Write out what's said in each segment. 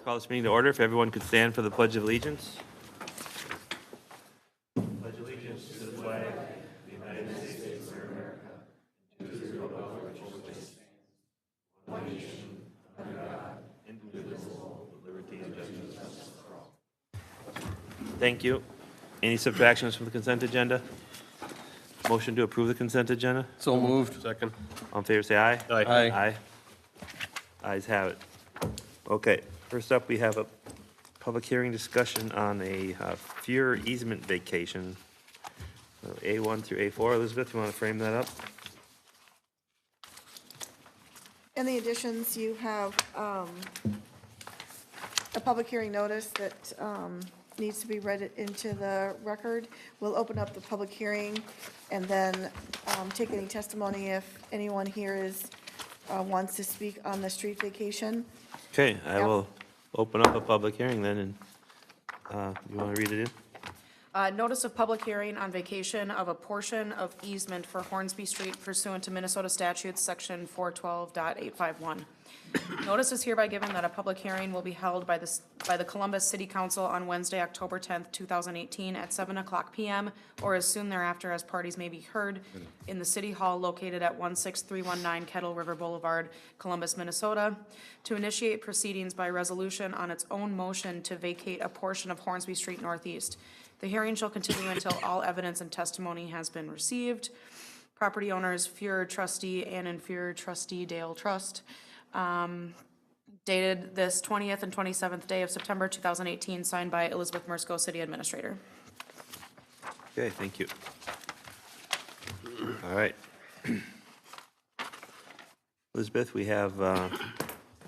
Call this meeting to order. If everyone could stand for the Pledge of Allegiance. Pledge allegiance to the flag of the United States of America, to the republic for which it stands, one nation, under God, indivisible, with liberty and justice for all. Thank you. Any subtractions from the consent agenda? Motion to approve the consent agenda? So moved. Second. All in favor, say aye. Aye. Aye. Ayes have it. Okay, first up, we have a public hearing discussion on a Fuhrer easement vacation. A1 through A4. Elizabeth, you want to frame that up? In the additions, you have a public hearing notice that needs to be read into the record. We'll open up the public hearing and then take any testimony if anyone here wants to speak on the street vacation. Okay, I Yep. will open up a public hearing then, and you want to read it in? Notice of public hearing on vacation of a portion of easement for Hornsby Street pursuant to Minnesota statutes, section 412.851. Notice is hereby given that a public hearing will be held by the Columbus City Council on Wednesday, October 10th, 2018, at 7:00 p.m. or as soon thereafter as parties may be heard in the City Hall located at 16319 Kettle River Boulevard, Columbus, Minnesota, to initiate proceedings by resolution on its own motion to vacate a portion of Hornsby Street Northeast. The hearing shall continue until all evidence and testimony has been received. Property owners, Fuhrer trustee, Ann Fuhrer trustee, Dale Trust, dated this 20th and 27th day of September 2018, signed by Elizabeth Mersko, City Administrator. Okay, thank you. All right. Elizabeth, we have, want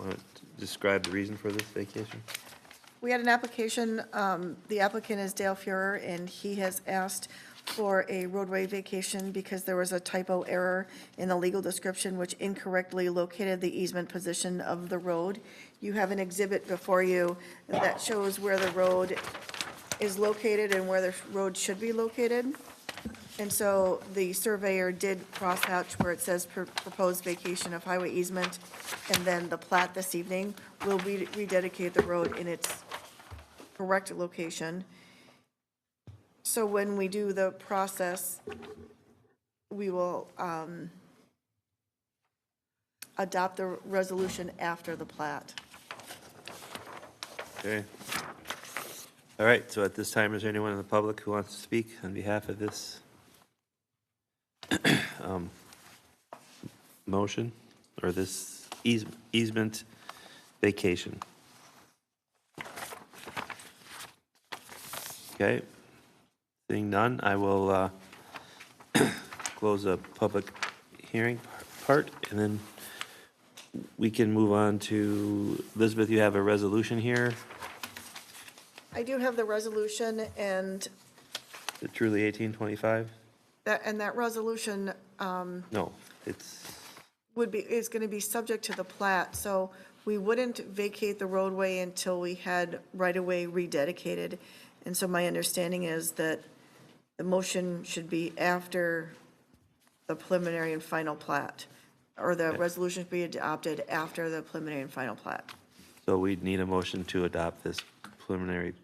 to describe the reason for this vacation? We had an application, the applicant is Dale Fuhrer, and he has asked for a roadway vacation because there was a typo error in the legal description which incorrectly located the easement position of the road. You have an exhibit before you that shows where the road is located and where the road should be located. And so the surveyor did cross out where it says proposed vacation of highway easement, and then the plat this evening will rededicate the road in its correct location. So when we do the process, we will adopt the resolution after the plat. Okay. All right, so at this time, is there anyone in the public who wants to speak on behalf of this motion or this easement vacation? Okay, seeing none, I will close the public hearing part, and then we can move on to, Elizabeth, you have a resolution here. I do have the resolution, and Is it truly 1825? that resolution No, it's, is going to be subject to the plat, so we wouldn't vacate the roadway until we had right-of-way rededicated. And so my understanding is that the motion should be after the preliminary and final plat, or the resolution should be adopted after the preliminary and final plat. so we'd need a motion to adopt this preliminary.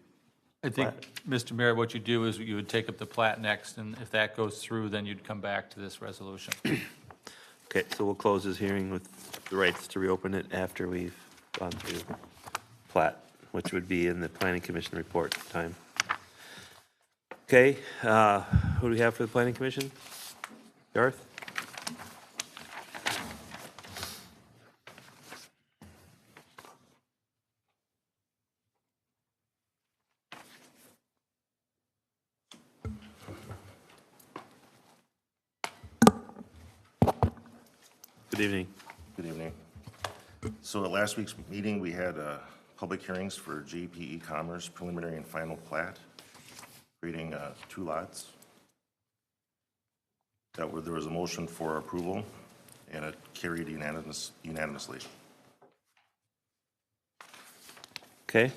I think, Mr. Mayor, what you do is you would take up the plat next, and if that goes through, then you'd come back to this resolution. Okay, so we'll close this hearing with the rights to reopen it after we've gone through plat, which would be in the planning commission report time. Okay, who do we have for the planning commission? Garth? Good evening. Good evening. So at last week's meeting, we had public hearings for JPE Commerce preliminary and final plat, creating 2 lots. There was a motion for approval, and it carried unanimously. Okay,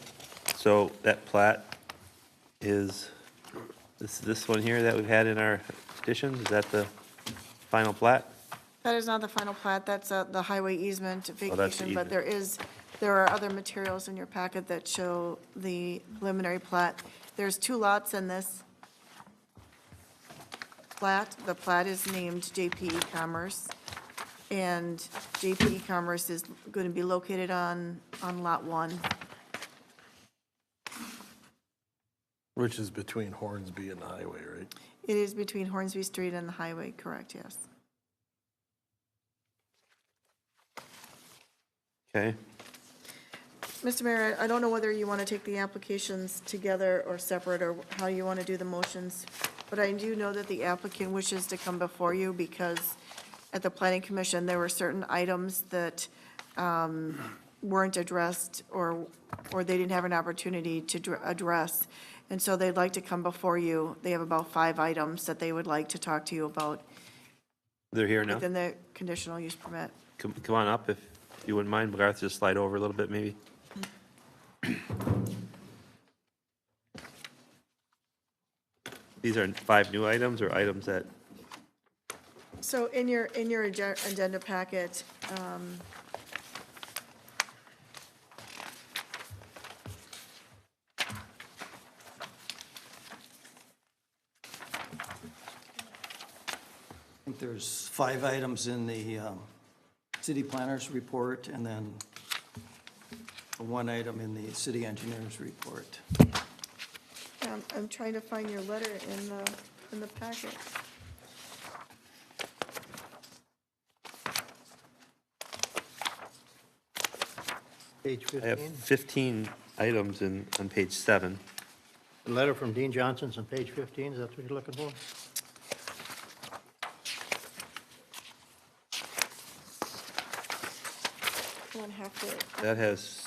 so that plat is this one here that we've had in our additions, is that the final plat? That is not the final plat, that's the highway easement Oh, that's the vacation, but easement. there is There are other materials in your packet that show the preliminary plat. There's 2 lots in this plat. The plat is named JPE Commerce, and JPE Commerce is going to be located on Lot 1. Which is between Hornsby and the highway, right? It is between Hornsby Street and the highway, correct, yes. Okay, Mr. Mayor, I don't know whether you want to take the applications together or separate, or how you want to do the motions, but I do know that the applicant wishes to come before you because at the planning commission, there were certain items that weren't addressed or they didn't have an opportunity to address. And so they'd like to come before you. They have about 5 items that they would like to talk to you about they're here now. within the conditional use permit. Come on up if you wouldn't mind. Garth, just slide over a little bit maybe. These are 5 new items or items that, So in your agenda packet, I think there's 5 items in the city planner's report, and then 1 item in the city engineer's report. I'm trying to find your letter in the packet. Page I have 15. 15 items on page 7. The letter from Dean Johnson's on page 15, is that what you're looking for? One half to, That has,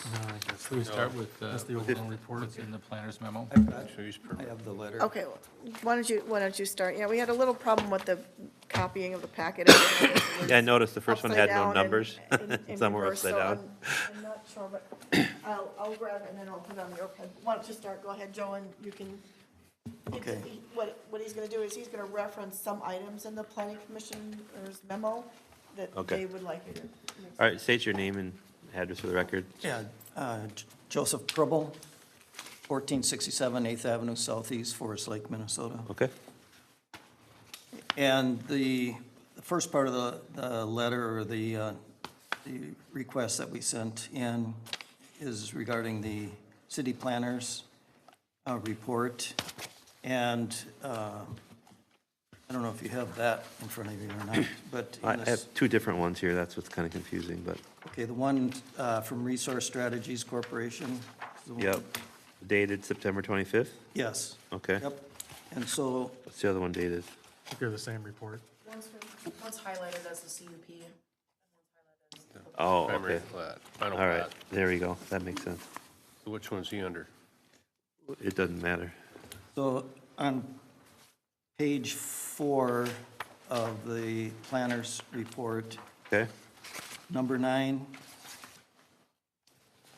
Should we start with That's the overall report. what's in the planner's memo? I have the letter. okay, why don't you start? Yeah, we had a little problem with the copying of the packet. yeah, I noticed the first one had no Upside down numbers. and Some were reverse, upside so down. I'm not sure, but I'll grab it and then I'll put it on your pad. Why don't you start, go ahead, Joe, and you can. Okay. What he's gonna do is he's gonna reference some items in the planning commissioner's memo that Okay. they would like you to. All right, state your name and address for the record. Yeah, Joseph Pribble, 1467 8th Avenue Southeast, Forest Lake, Minnesota. Okay, And the first part of the letter, or the request that we sent in, is regarding the city planner's report. And I don't know if you have that in front of you or not, but I in have this, 2 different ones here, that's what's kind of confusing, but, okay, the one from Resource Strategies Corporation. is the one- yep. Dated September 25th? Yes. Okay. Yep. And so, What's the other one dated? They're the same report. One's highlighted as the CUP. Oh, Primary okay. plat, final All right, plat. there we go, that makes sense. So which one's he under? It doesn't matter. so on page 4 of the planner's report, Okay, number 9,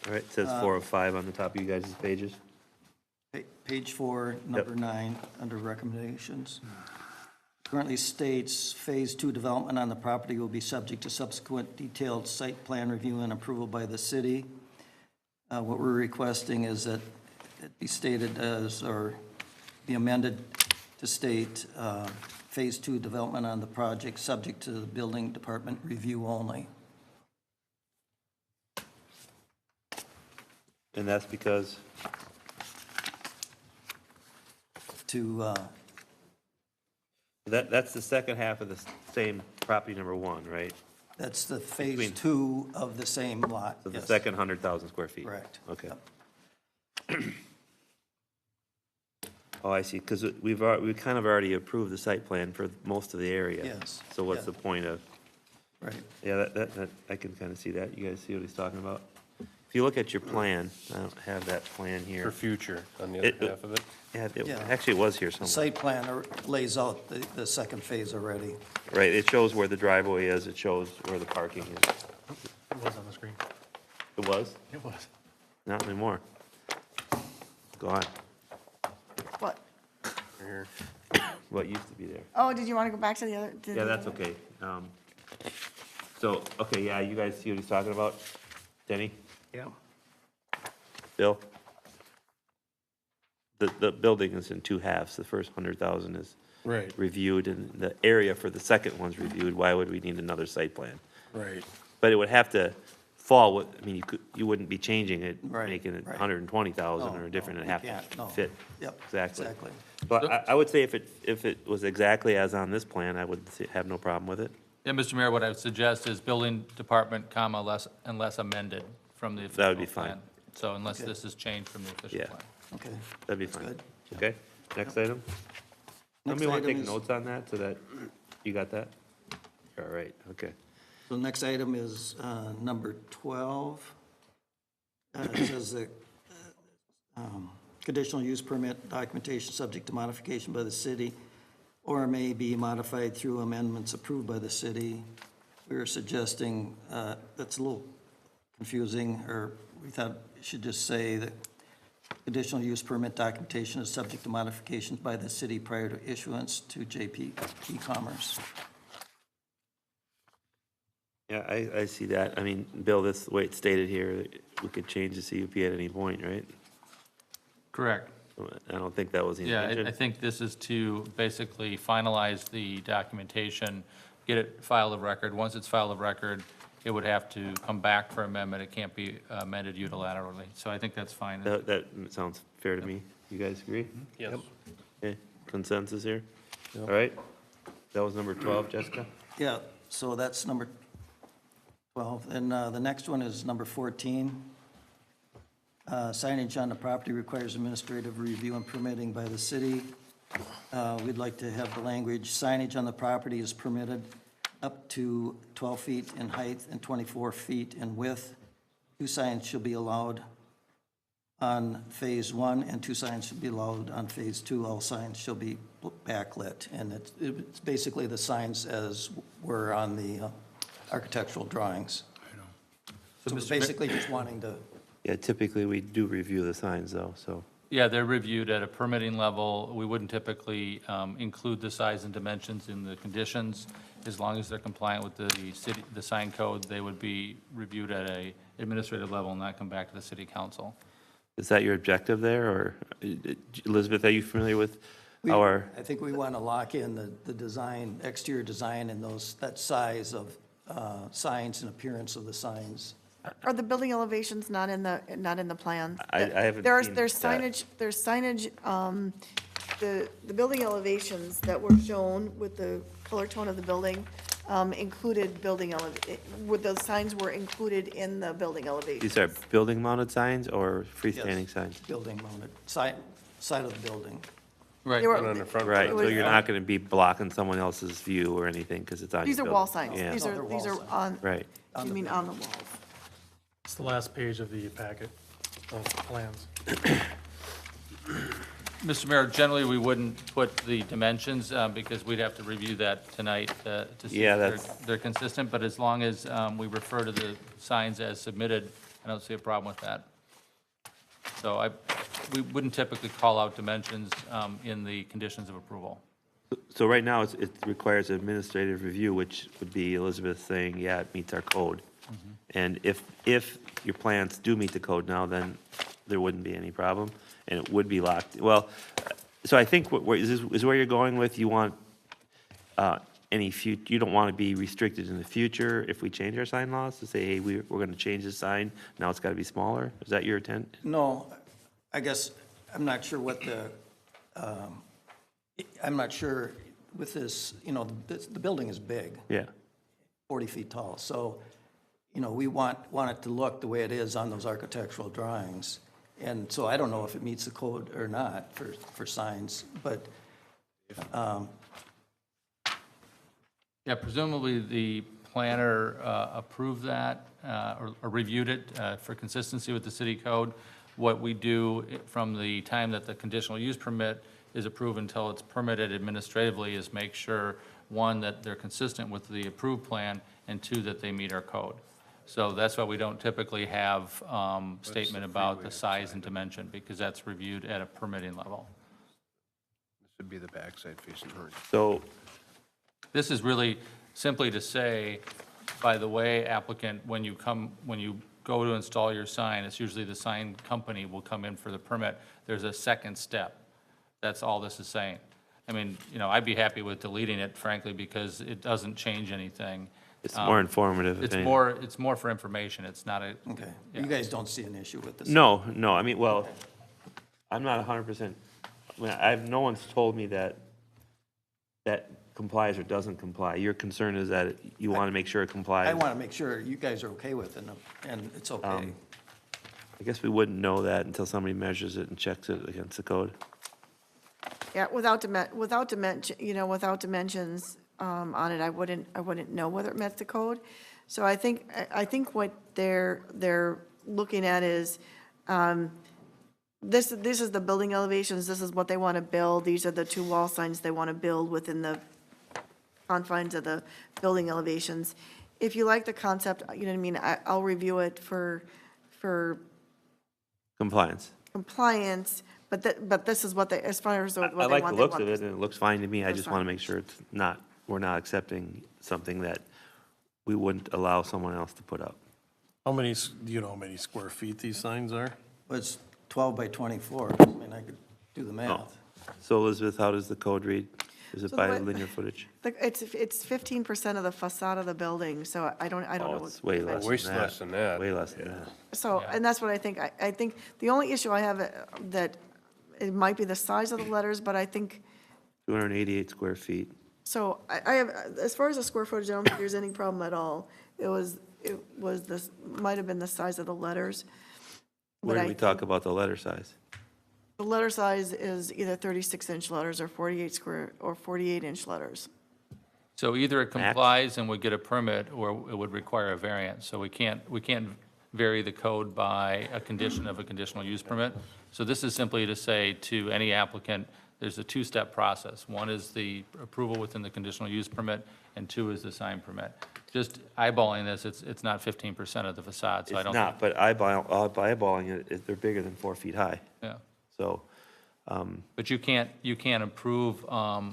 all right, it says 4 of 5 on the top of you guys' pages. page 4, number 9, under recommendations. Currently states, Phase 2 development on the property will be subject to subsequent detailed site plan review and approval by the city. What we're requesting is that it be stated as, or be amended to state, Phase 2 development on the project, subject to the building department review only. And that's because, To, that's the second half of the same property number 1, right? that's the Phase Between- 2 of the same lot. So the yes. second 100,000 square feet? Correct. Okay. Yep. Oh, I see, because we kind of already approved the site plan for most of the area. Yes, So what's yeah. the point of, Right. yeah, that, I can kind of see that. You guys see what he's talking about? If you look at your plan, I don't have that plan For here. future, on the It- other half of it? Yeah, Yeah. actually, it was here The somewhere. site plan lays out the second phase already. Right, it shows where the driveway is, it shows where the parking is. It was on the screen. It was? It was. Not anymore. Go on. What? Here. What used to be there? Oh, did you want to go back to the other? to Yeah, the that's other- okay. So, okay, yeah, you guys see what he's talking about? Denny? Yeah. Bill? The building is in two halves. The first 100,000 is Right, reviewed, and the area for the second one's reviewed. Why would we need another site plan? right. But it would have to fall with, I mean, you wouldn't be changing it, Right, making it right. 120,000 No, or different. no, It'd you have can't, to no. fit. Yep, Exactly. exactly. But I would say if it was exactly as on this plan, I would have no problem with it. Yeah, Mr. Mayor, what I would suggest is building department, comma, unless amended from the official That plan. would be fine. So unless Okay. this is changed from the official Yeah. plan. Okay. That'd be That's fine. good. Okay, next item? Next Somebody want to item take is- notes on that, so that, you got that? All right, okay. So the next item is number 12. It says that conditional use permit documentation subject to modification by the city or may be modified through amendments approved by the city. We were suggesting, that's a little confusing, or we thought it should just say that conditional use permit documentation is subject to modifications by the city prior to issuance to JP e-commerce. Yeah, I see that. I mean, Bill, this, the way it's stated here, we could change the CUP at any point, right? Correct. I don't think that was the Yeah, intention. I think this is to basically finalize the documentation, get it filed of record. Once it's filed of record, it would have to come back for amendment. It can't be amended unilaterally. So I think that's fine. That sounds fair to me. You guys agree? Yes. Okay, consensus here? All right? That was number 12, Jessica? Yeah, so that's number 12. And the next one is number 14. Signage on the property requires administrative review and permitting by the city. We'd like to have the language, signage on the property is permitted up to 12 feet in height and 24 feet in width. 2 signs shall be allowed on Phase 1, and 2 signs should be allowed on Phase 2. All signs shall be backlit. And it's basically the signs as were on the architectural drawings. So Mr. it's Ma- basically just wanting to, Yeah, typically, we do review the signs, though, so. Yeah, they're reviewed at a permitting level. We wouldn't typically include the size and dimensions in the conditions. As long as they're compliant with the city, the sign code, they would be reviewed at a administrative level and not come back to the city council. Is that your objective there, or, Elizabeth, are you familiar with our, I think we want to lock in the design, exterior design and that size of signs and appearance of the signs. Are the building elevations not in the plans? I haven't There's seen there's that. signage, the building elevations that were shown with the color tone of the building included with those signs were included in the building elevations. these are building-mounted signs or freestanding Yes. signs? Building mounted, side of the building. Right. They were- One on the front. Right, It so was- you're not going to be blocking someone else's view or anything, because it's on your These are building. wall signs. Yeah, These No, they're are wall signs. on, right. you mean on the walls? It's the last page of the packet of plans. Mr. Mayor, generally, we wouldn't put the dimensions because we'd have to review that tonight to see Yeah, if they're- that's- they're consistent, but as long as we refer to the signs as submitted, I don't see a problem with that. So we wouldn't typically call out dimensions in the conditions of approval. So right now, it requires administrative review, which would be Elizabeth saying, yeah, it meets our code. And if your plans do meet the code now, then there wouldn't be any problem, and it would be locked. Well, so I think is where you're going with, you want you don't want to be restricted in the future if we change our sign laws to say, hey, we're going to change the sign, now it's got to be smaller? Is that your intent? No, I guess, I'm not sure what I'm not sure with this, the building is big, Yeah. 40 feet tall. So, we want it to look the way it is on those architectural drawings. And so I don't know if it meets the code or not for signs, but, Yeah, presumably the planner approved that or reviewed it for consistency with the city code. What we do from the time that the conditional use permit is approved until it's permitted administratively is make sure, one, that they're consistent with the approved plan, and two, that they meet our code. So that's why we don't typically have statement about the size and dimension, because that's reviewed at a permitting level. This would be the backside facing Hornsby. So, This is really simply to say, by the way, applicant, when you go to install your sign, it's usually the sign company will come in for the permit. There's a second step. That's all this is saying. I mean, I'd be happy with deleting it, frankly, because it doesn't change anything. It's more informative. if It's anything. it's more for information. It's not a, Okay. Yeah. You guys don't see an issue with this? No, I mean, well, I'm not 100%, no one's told me that complies or doesn't comply. Your concern is that you want to make sure it complies. I want to make sure you guys are okay with it, and it's okay. I guess we wouldn't know that until somebody measures it and checks it against the code. Yeah, without dimensions on it, I wouldn't know whether it met the code. So I think what they're looking at is, this is the building elevations, this is what they want to build, these are the 2 wall signs they want to build within the confines of the building elevations. If you like the concept, you know what I mean, I'll review it for Compliance. compliance, but this is what they, as far as what they I want. like the they looks want of this. it, and it looks fine to me. I That's just want to fine. make sure we're not accepting something that we wouldn't allow someone else to put up. How many, do you know how many square feet these signs are? But it's 12 by 24. I mean, I could do the math. So Elizabeth, how does the code read? Is it So the by way- linear footage? It's 15% of the facade of the building, so I don't know. Oh, what it's way less dimensions. than Way that. less than that. Way less than that. So, and that's what I think. I think the only issue I have that it might be the size of the letters, but I think, 288 square feet. so I have, as far as the square footage, I don't think there's any problem at all. It was this, might have been the size of the letters. But Where do I we think talk about the letter size? The letter size is either 36-inch letters or 48-inch letters. so either it complies and would get a permit, or it would require a variance. So we can't vary the code by a condition of a conditional use permit. So this is simply to say to any applicant, there's a 2-step process. One is the approval within the conditional use permit, and 2 is the sign permit. Just eyeballing this, it's not 15% of the facade, so I It's don't. not, but eyeballing it, they're bigger than 4 feet high. Yeah, So, but you can't approve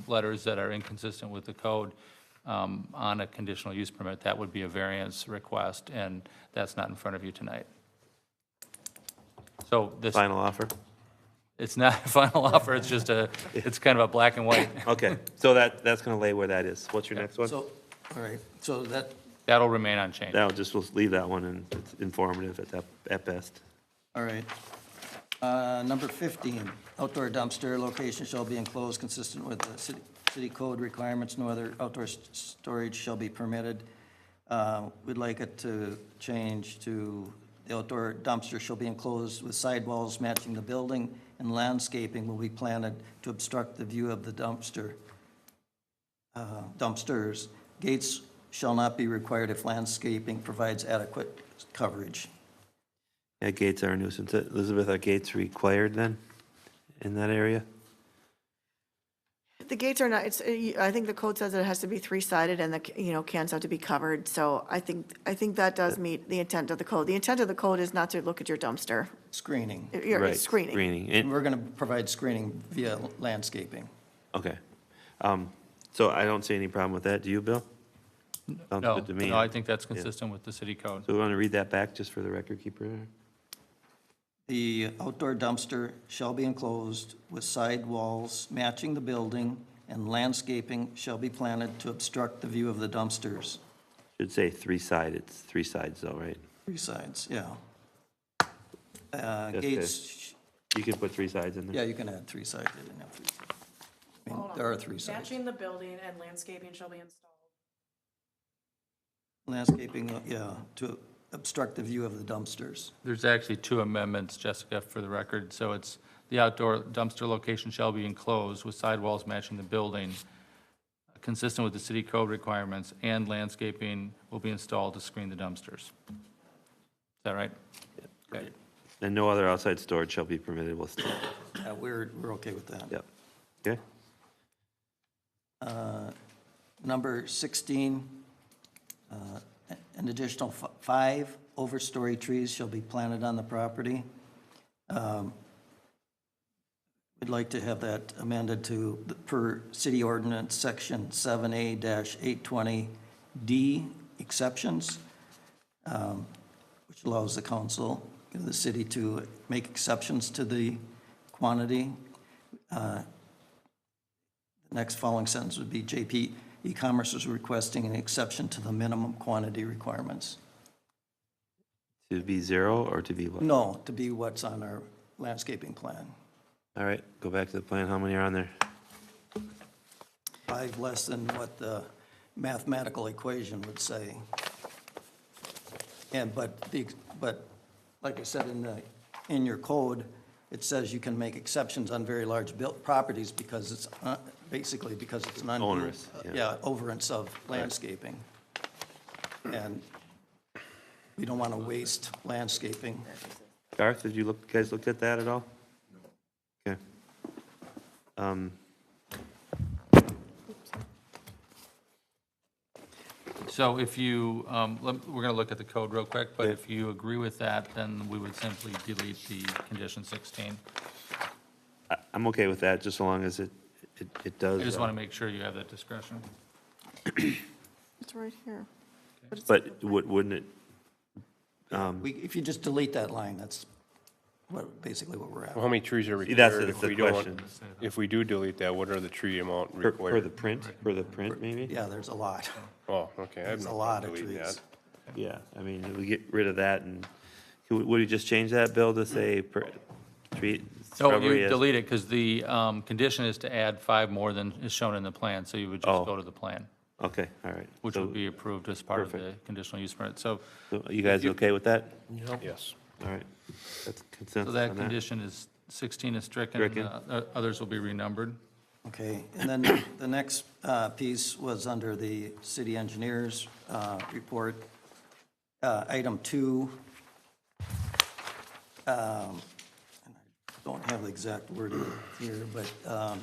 letters that are inconsistent with the code on a conditional use permit. That would be a variance request, and that's not in front of you tonight. So this, final offer? it's not a final offer, it's just it's kind of a black and white. Okay, so that's going to lay where that is. What's your next one? So, all right, so That'll remain unchanged. We'll leave that one, and it's informative at best. all right. Number 15, outdoor dumpster location shall be enclosed consistent with the city code requirements. No other outdoor storage shall be permitted. We'd like it to change to the outdoor dumpster shall be enclosed with sidewalls matching the building, and landscaping will be planted to obstruct the view of the dumpsters. Gates shall not be required if landscaping provides adequate coverage. Yeah, gates are a nuisance. Elizabeth, are gates required then in that area? The gates are not, I think the code says that it has to be 3-sided and cans have to be covered. So I think that does meet the intent of the code. The intent of the code is not to look at your dumpster. Screening. Right, It's screening. Screening. And we're going to provide screening via landscaping. Okay. So I don't see any problem with that. Do you, Bill? Sounds No, good to me. no, I think that's consistent with the city code. So we want to read that back just for the record keeper? The outdoor dumpster shall be enclosed with side walls matching the building, and landscaping shall be planted to obstruct the view of the dumpsters. Should say 3-sided. It's 3 sides though, right? 3 sides, yeah. Just Gates, You can put 3 sides in there. yeah, you can add 3 sides. They didn't have 3 sides. I mean, there are 3 sides. Matching the building and landscaping shall be installed. Landscaping, yeah, to obstruct the view of the dumpsters. There's actually 2 amendments, Jessica, for the record. So it's the outdoor dumpster location shall be enclosed with sidewalls matching the building, consistent with the city code requirements, and landscaping will be installed to screen the dumpsters. Is that right? Okay. And no other outside storage shall be permitted. Yeah, we're okay with that. Yep. Okay. Number 16, an additional 5 overstory trees shall be planted on the property. We'd like to have that amended to, per city ordinance, section 7A-820D, exceptions, which allows the council, the city to make exceptions to the quantity. The next following sentence would be JP E-commerce is requesting an exception to the minimum quantity requirements. To be 0 or to be what? No, to be what's on our landscaping plan. All right, go back to the plan. How many are on there? 5 less than what the mathematical equation would say. And, but like I said, in your code, it says you can make exceptions on very large properties because it's, basically because it's an Onerous, yeah. yeah, overance of landscaping. And we don't want to waste landscaping. Garth, did you guys looked at that at all? Okay. So if you, we're going to look at the code real quick, but if you agree with that, then we would simply delete the condition 16. I'm okay with that, just so long as it does. I just want to make sure you have that discretion. It's right here. But wouldn't it, If you just delete that line, that's basically what we're at. Well, how many trees are See, that's required the if we don't? question. If we do delete that, what are the tree amount per required? the print, maybe? Yeah, there's a lot. Oh, okay. I have There's no a lot problem of deleting trees. that. Yeah, I mean, we get rid of that, and would you just change that, Bill, to say tree, So shrubbery you as? delete it because the condition is to add 5 more than is shown in the plan, so you would Oh. just go to the plan, Okay, all right. which So- would be approved as part of the Perfect. conditional use permit. So So you guys okay with that? Yes. All right. That's so consensus that on that. condition is, 16 is stricken, Stricken. others will be renumbered. Okay, and then the next piece was under the city engineer's report. Item 2, and I don't have the exact wording here, but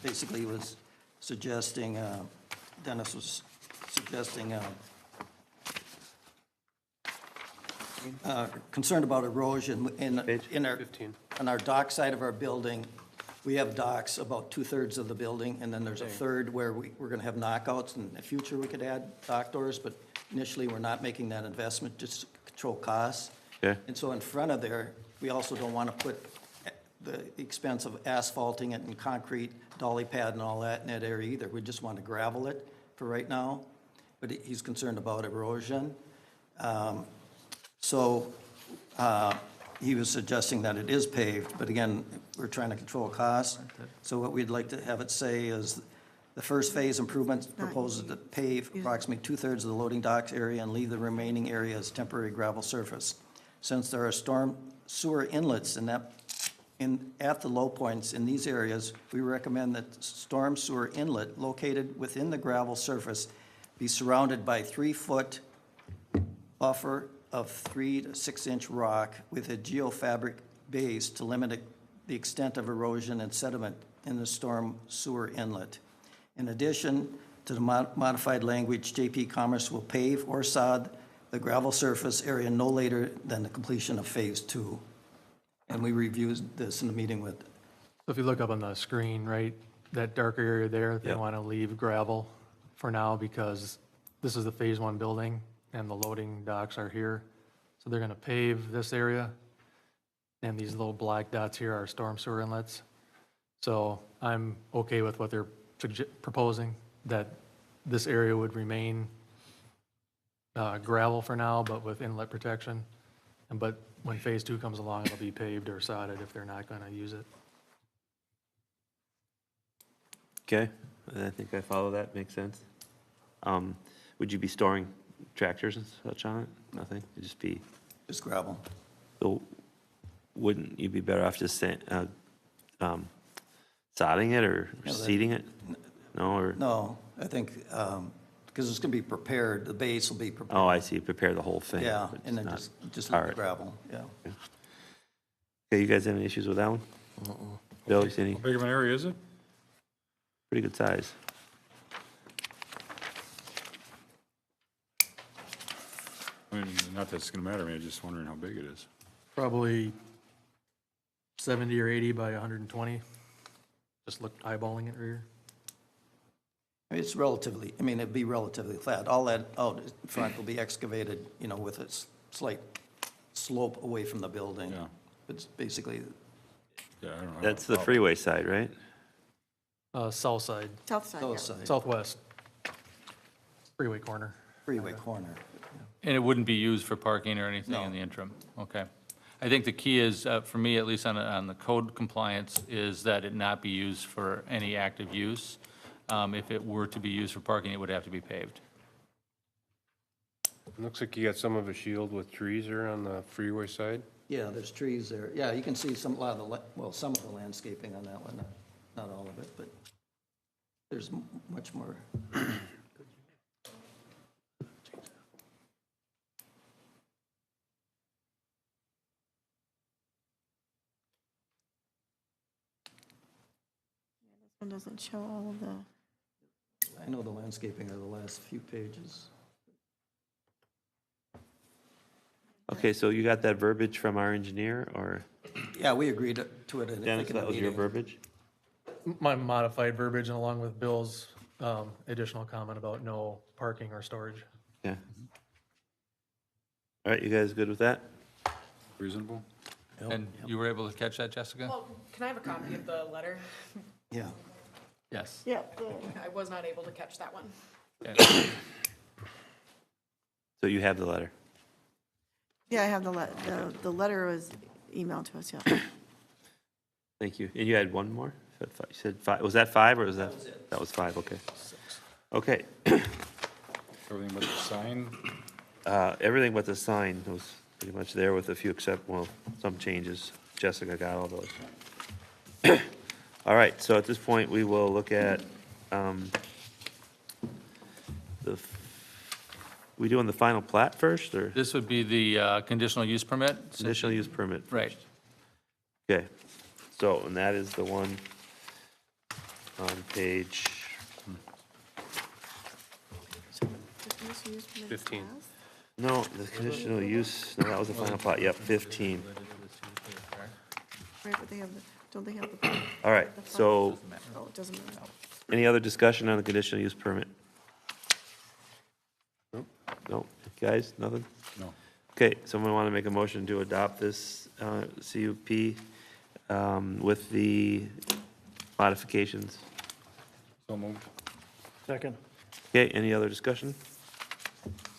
basically was suggesting, Dennis was suggesting concerned about erosion in our, 15. on our dock side of our building. We have docks about 2/3 of the building, and then there's a third where we're going to have knockouts. In the future, we could add dock doors, but initially, we're not making that investment just to control costs. Okay. And so in front of there, we also don't want to put the expense of asphalting it and concrete, dolly pad and all that in that area either. We just want to gravel it for right now, but he's concerned about erosion. So he was suggesting that it is paved, but again, we're trying to control costs. So what we'd like to have it say is, the first phase improvement proposes to pave approximately 2/3 of the loading docks area and leave the remaining area as temporary gravel surface. Since there are storm sewer inlets at the low points in these areas, we recommend that storm sewer inlet located within the gravel surface be surrounded by 3-foot buffer of 3 to 6-inch rock with a geofabric base to limit the extent of erosion and sediment in the storm sewer inlet. In addition to the modified language, JP Commerce will pave or sod the gravel surface area no later than the completion of Phase 2. And we reviewed this in the meeting with, So if you look up on the screen, right, that darker area there, they Yep. want to leave gravel for now because this is the Phase 1 building and the loading docks are here. So they're going to pave this area, and these little black dots here are storm sewer inlets. So I'm okay with what they're proposing, that this area would remain gravel for now, but with inlet protection. But when Phase 2 comes along, it'll be paved or sodded if they're not going to use it. Okay, I think I follow that, makes sense. Would you be storing tractors and such on it? Nothing? It'd just be, this gravel. so wouldn't you be better off just sodding it or Yeah, that- seeding it? No, or, No, I think, because it's going to be prepared, the base will be prepared. oh, I see, prepare the whole thing. Yeah, but and then not- just all leave the right. gravel, yeah. Okay, you guys have any issues with that one? Bill, you see any? How big of an area is it? Pretty good size. I mean, not that it's gonna matter, I mean, I'm just wondering how big it is. Probably 70 or 80 by 120. Just look eyeballing it right here. It's relatively, I mean, it'd be relatively flat. All that out in front will be excavated, you know, with a slight slope away from the building. Yeah. It's basically, Yeah, I don't know. That's the freeway side, right? South side, South side, yeah. south side, southwest, freeway corner. freeway corner. And it wouldn't be used for parking or anything No. in the interim? Okay. I think the key is, for me, at least on the code compliance, is that it not be used for any active use. If it were to be used for parking, it would have to be paved. Looks like you got some of a shield with trees there on the freeway side. Yeah, there's trees there. Yeah, you can see some, a lot of the, well, some of the landscaping on that one, not all of it, but there's much more. One doesn't show all of the, I know the landscaping are the last few pages. Okay, so you got that verbiage from our engineer, or Yeah, we agreed to it, I Dennis, think, in the that was your meeting. verbiage? My modified verbiage and along with Bill's additional comment about no parking or storage. Yeah. All right, you guys good with that? Reasonable? And you were able to catch that, Jessica? Well, can I have a copy of the letter? Yeah. Yes. yeah, I was not able to catch that one. Okay. So you have the letter? yeah, I have the letter was emailed to us, yeah. Thank you. And you had one more? You said five, was that five, or was that? That was five, okay. Okay, Everything but the sign? everything but the sign was pretty much there with a few some changes. Jessica got all those. All right, so at this point, we will look at, we doing the final plat first, or This would be the conditional use permit? conditional use permit? Right. Okay, so, and that is the one on page, 15. no, the conditional use, no, that was the final plat, yep, 15. Right, but they have, don't they have the, All right, so, oh, it doesn't matter. any other discussion on the conditional use permit? Nope. No, guys, nothing? No. Okay, someone want to make a motion to adopt this CUP with the modifications? So moved. Second. Okay, any other discussion?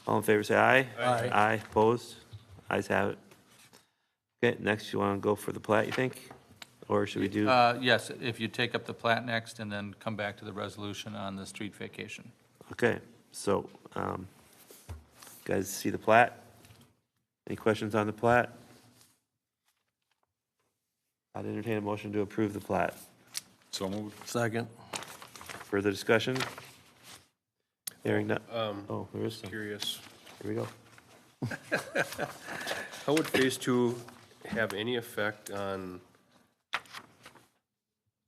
All in favor, say aye. Aye. Aye, opposed? Ayes have it. Okay, next, you want to go for the plat, you think? Or should we do, Yes, if you take up the plat next and then come back to the resolution on the street vacation. okay, so, guys see the plat? Any questions on the plat? I'd entertain a motion to approve the plat. So moved. Second. Further discussion? Hearing none, oh, there is some, Curious, here we go. how would phase two have any effect on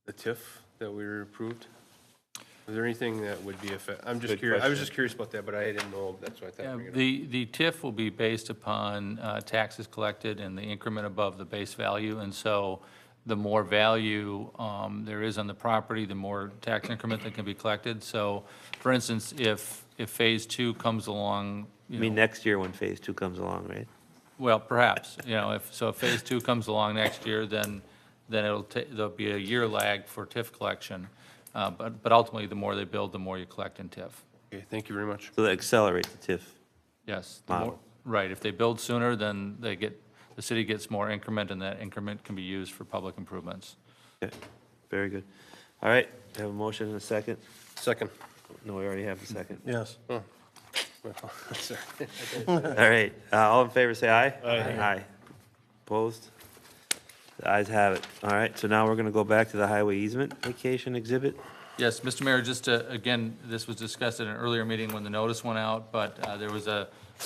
the TIF that we were approved? Is there anything that would be I'm just Good curious, I was question. just curious about that, but I didn't know, that's why I thought I'd bring it up. The TIF will be based upon taxes collected and the increment above the base value. And so the more value there is on the property, the more tax increment that can be collected. So, for instance, if Phase 2 comes along, I mean, next year when phase two comes along, right? well, perhaps, if Phase 2 comes along next year, then there'll be a year lag for TIF collection. But ultimately, the more they build, the more you collect in TIF. Okay, thank you very much. So that accelerates the TIF. Yes. the more- Model. Right, if they build sooner, then the city gets more increment, and that increment can be used for public improvements. Okay, very good. All right, have a motion and a second? Second. No, we already have the second. Yes. Sorry. All right, all in favor, say aye. Aye. Opposed? The ayes have it. All right, so now we're going to go back to the highway easement vacation exhibit. Yes, Mr. Mayor, just to, again, this was discussed at an earlier meeting when the notice went out, but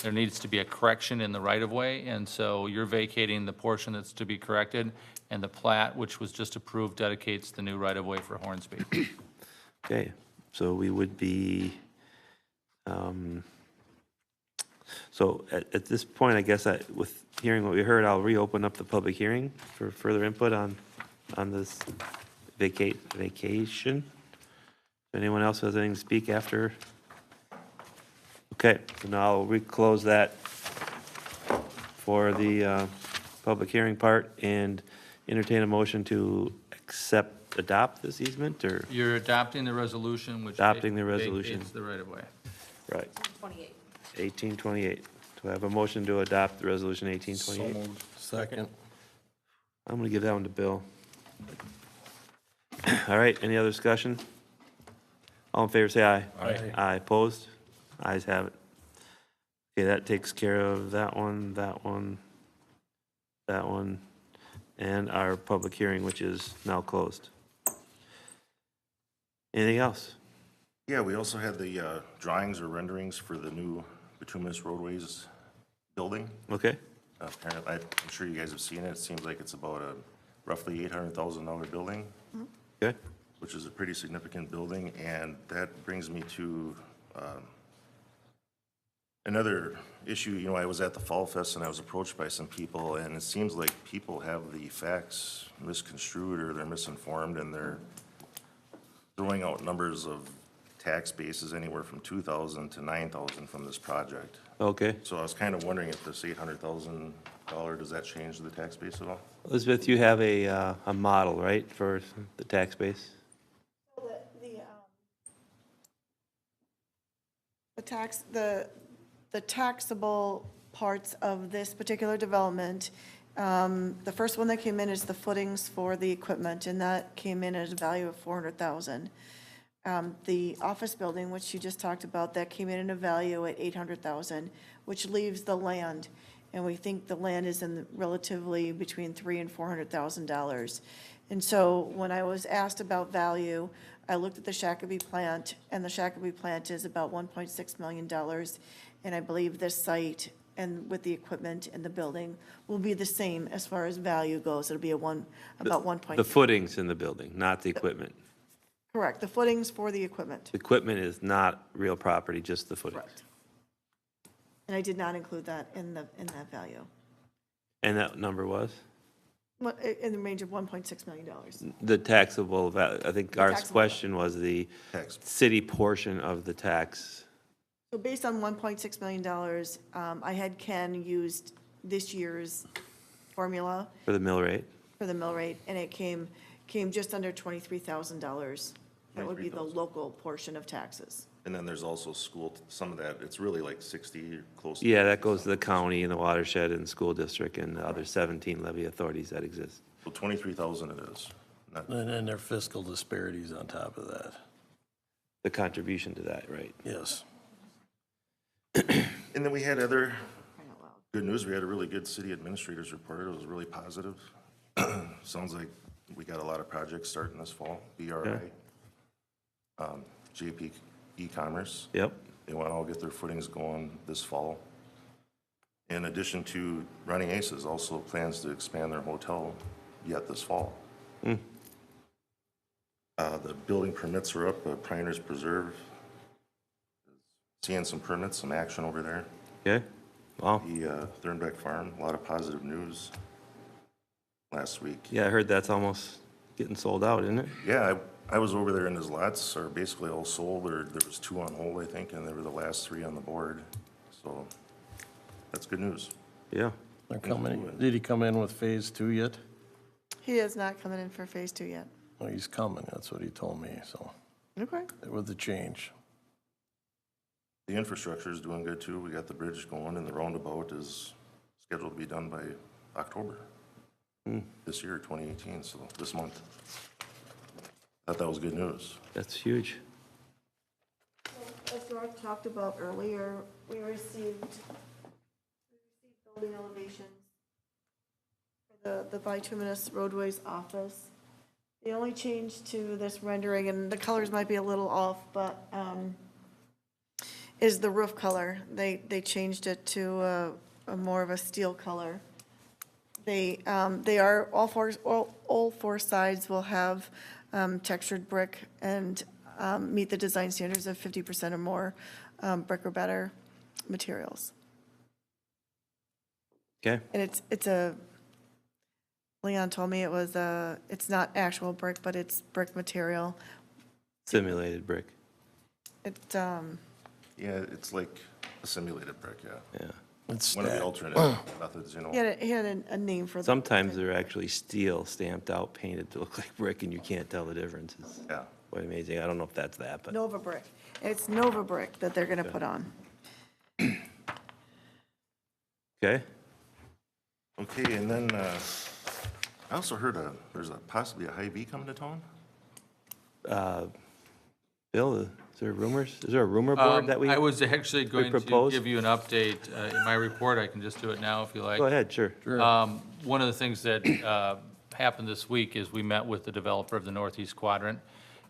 there needs to be a correction in the right-of-way, and so you're vacating the portion that's to be corrected, and the plat, which was just approved, dedicates the new right-of-way for Hornsby. Okay, so we would be, so at this point, I guess, with hearing what we heard, I'll reopen up the public hearing for further input on this vacation. Anyone else has anything to speak after? Okay, so now I'll reclose that for the public hearing part and entertain a motion to adopt this easement, or, You're adopting the resolution, which. Adopting the resolution. vacates the right-of-way. right, 28. 1828. Do I have a motion to adopt the resolution 1828? Second. I'm gonna give that one to Bill. All right, any other discussion? All in favor, say aye. Aye. Aye, opposed? Ayes have it. Okay, that takes care of that one, that one, that one, and our public hearing, which is now closed. Anything else? Yeah, we also had the drawings or renderings for the new bituminous roadways building. Okay, Apparently, I'm sure you guys have seen it. It seems like it's about a roughly $800,000 building, okay, which is a pretty significant building. And that brings me to another issue. You know, I was at the Fall Fest and I was approached by some people, and it seems like people have the facts misconstrued or they're misinformed, and they're throwing out numbers of tax bases anywhere from $2,000 to $9,000 from this project. okay. So I was kind of wondering if this $800,000, does that change the tax base at all? Elizabeth, you have a model, right, for the tax base? The taxable parts of this particular development, the first one that came in is the footings for the equipment, and that came in at a value of $400,000. The office building, which you just talked about, that came in at a value at $800,000, which leaves the land. And we think the land is in relatively between $300,000 and $400,000. And so when I was asked about value, I looked at the Shakopee plant, and the Shakopee plant is about $1.6 million. And I believe this site and with the equipment and the building will be the same as far as value goes. It'll be about 1. The footings in the building, not the equipment. Correct, the footings for the equipment. The equipment is not real property, just the footings. Correct. And I did not include that in that value. And that number was? In the range of $1.6 million. The taxable, I think our taxable. question was the Tax. city portion of the tax. So based on $1.6 million, I had Ken used this year's formula For the mill rate? for the mill rate, and it came just under $23,000. That would be the $23,000. local portion of taxes. And then there's also school, some of that, it's really like 60, close to. Yeah, that goes to the county and the watershed and school district and the other 17 levy authorities that exist. So 23,000 it is. Not- And then there are fiscal disparities on top of that. The contribution to that, right? Yes. And then we had other good news. We had a really good city administrator's report. It was really positive. Sounds like we got a lot of projects starting this fall. BRI, JP e-commerce. Yep. They want to all get their footings going this fall. In addition to Running Aces also plans to expand their hotel yet this fall. The building permits are up at Pioneers Preserve. Seeing some permits, some action over there. Okay, wow. The Thornbeck Farm, a lot of positive news last week. Yeah, I heard that's almost getting sold out, isn't it? Yeah, I was over there and his lots are basically all sold, or there was 2 on hold, I think, and they were the last 3 on the board. So that's good news. Yeah. They're coming, did he come in with phase 2 yet? He has not come in for phase 2 yet. Well, he's coming, that's what he told me, so, Okay. with the change. The infrastructure is doing good too. We got the bridge going and the roundabout is scheduled to be done by October this year, 2018, so this month. Thought that was good news. That's huge. As Garth talked about earlier, we received building elevations for the bituminous roadways office. The only change to this rendering, and the colors might be a little off, but is the roof color. They changed it to a more of a steel color. They are, all 4 sides will have textured brick and meet the design standards of 50% or more brick or better materials. Okay, And Leon told me it's not actual brick, but it's brick material. Simulated brick, It, Yeah, it's like a simulated brick, yeah. yeah. One of the alternate methods, you know. he had a name for the. Sometimes they're actually steel stamped out, painted to look like brick, and you can't tell the difference. It's Yeah. quite amazing. I don't know if that's that, but, Nova Brick. It's Nova Brick that they're going to put on. okay. Okay, and then, I also heard there's possibly a Hy-Vee coming to town? Bill, is there rumors? Is there a rumor board that we? I was actually going to propose? give you an update in my report. I can just do it now if you like. Go ahead, sure. One of the things that happened this week is we met with the developer of the Northeast Quadrant.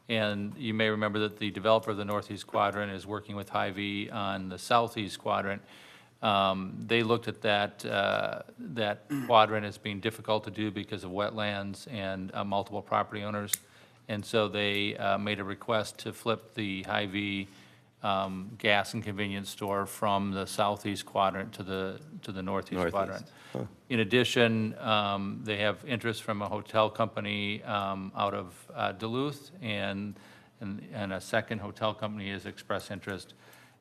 And you may remember that the developer of the Northeast Quadrant is working with Hy-Vee on the Southeast Quadrant. They looked at that quadrant as being difficult to do because of wetlands and multiple property owners. And so they made a request to flip the Hy-Vee gas and convenience store from the Southeast Quadrant to the Northeast Quadrant. In addition, they have interest from a hotel company out of Duluth, and a second hotel company has expressed interest.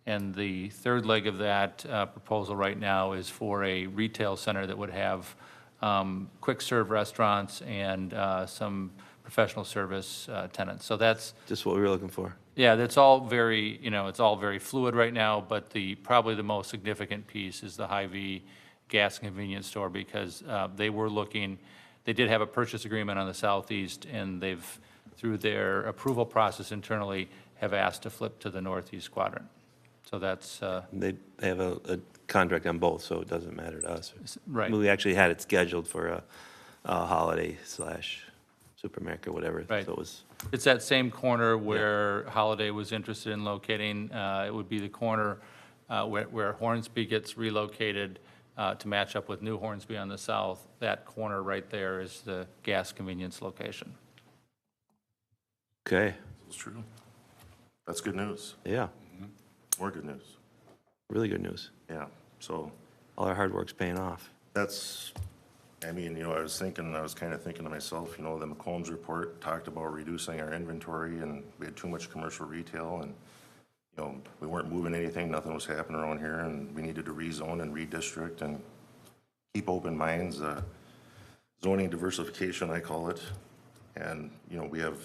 And the third leg of that proposal right now is for a retail center that would have quick-serve restaurants and some professional service tenants. So that's, Just what we were looking for. yeah, that's all very, it's all very fluid right now, but probably the most significant piece is the Hy-Vee gas and convenience store, because they did have a purchase agreement on the Southeast, and they've, through their approval process internally, have asked to flip to the Northeast Quadrant. So that's, They have a contract on both, so it doesn't matter to us. right. We actually had it scheduled for a holiday / supermarket, whatever. Right. So it was, It's that same corner where Holiday was interested in locating. It would be the corner where Hornsby gets relocated to match up with New Hornsby on the south. That corner right there is the gas convenience location. okay, It's true. That's good news. yeah, More good news. really good news. Yeah, so All our hard work's paying off. that's, I mean, I was kind of thinking to myself, the McCombs report talked about reducing our inventory, and we had too much commercial retail, and, we weren't moving anything, nothing was happening around here, and we needed to rezone and redistrict and keep open minds, zoning diversification, I call it. And, we have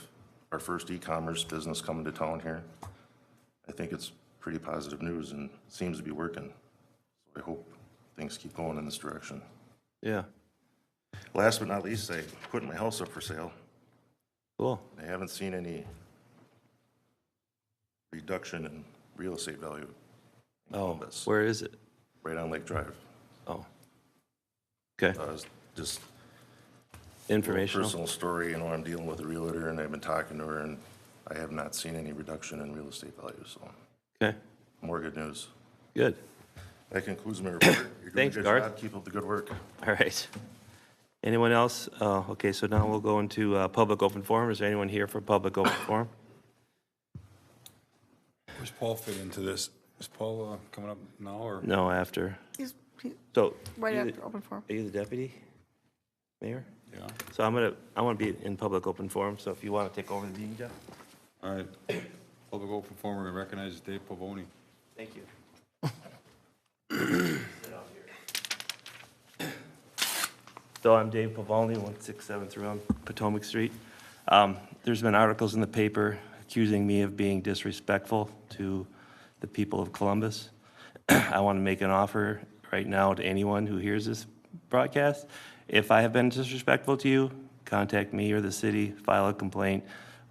our first e-commerce business coming to town here. I think it's pretty positive news and seems to be working. So I hope things keep going in this direction. Yeah, Last but not least, I put my house up for sale. cool. I haven't seen any reduction in real estate value in Oh, Columbus, where is it? right on Lake Drive. Oh. Okay, It's just informational. personal story, I'm dealing with a realtor and I've been talking to her, and I have not seen any reduction in real estate value, so Okay, more good news. good. That concludes my report. You're doing Thanks, a good Garth. job. Keep up the good work. All right. Anyone else? Okay, so now we'll go into public open forum. Is there anyone here for public open forum? Where's Paul fit into this? Is Paul coming up now, or? No, after. He's So. right you after the- open forum. Are you the deputy mayor? Yeah. So I want to be in public open forum, so if you want to take over the meeting, Jeff? All right. Public open forum, we recognize Dave Pavoni. Thank you. So I'm Dave Pavolny, 167 on Potomac Street. There's been articles in the paper accusing me of being disrespectful to the people of Columbus. I want to make an offer right now to anyone who hears this broadcast. If I have been disrespectful to you, contact me or the city, file a complaint,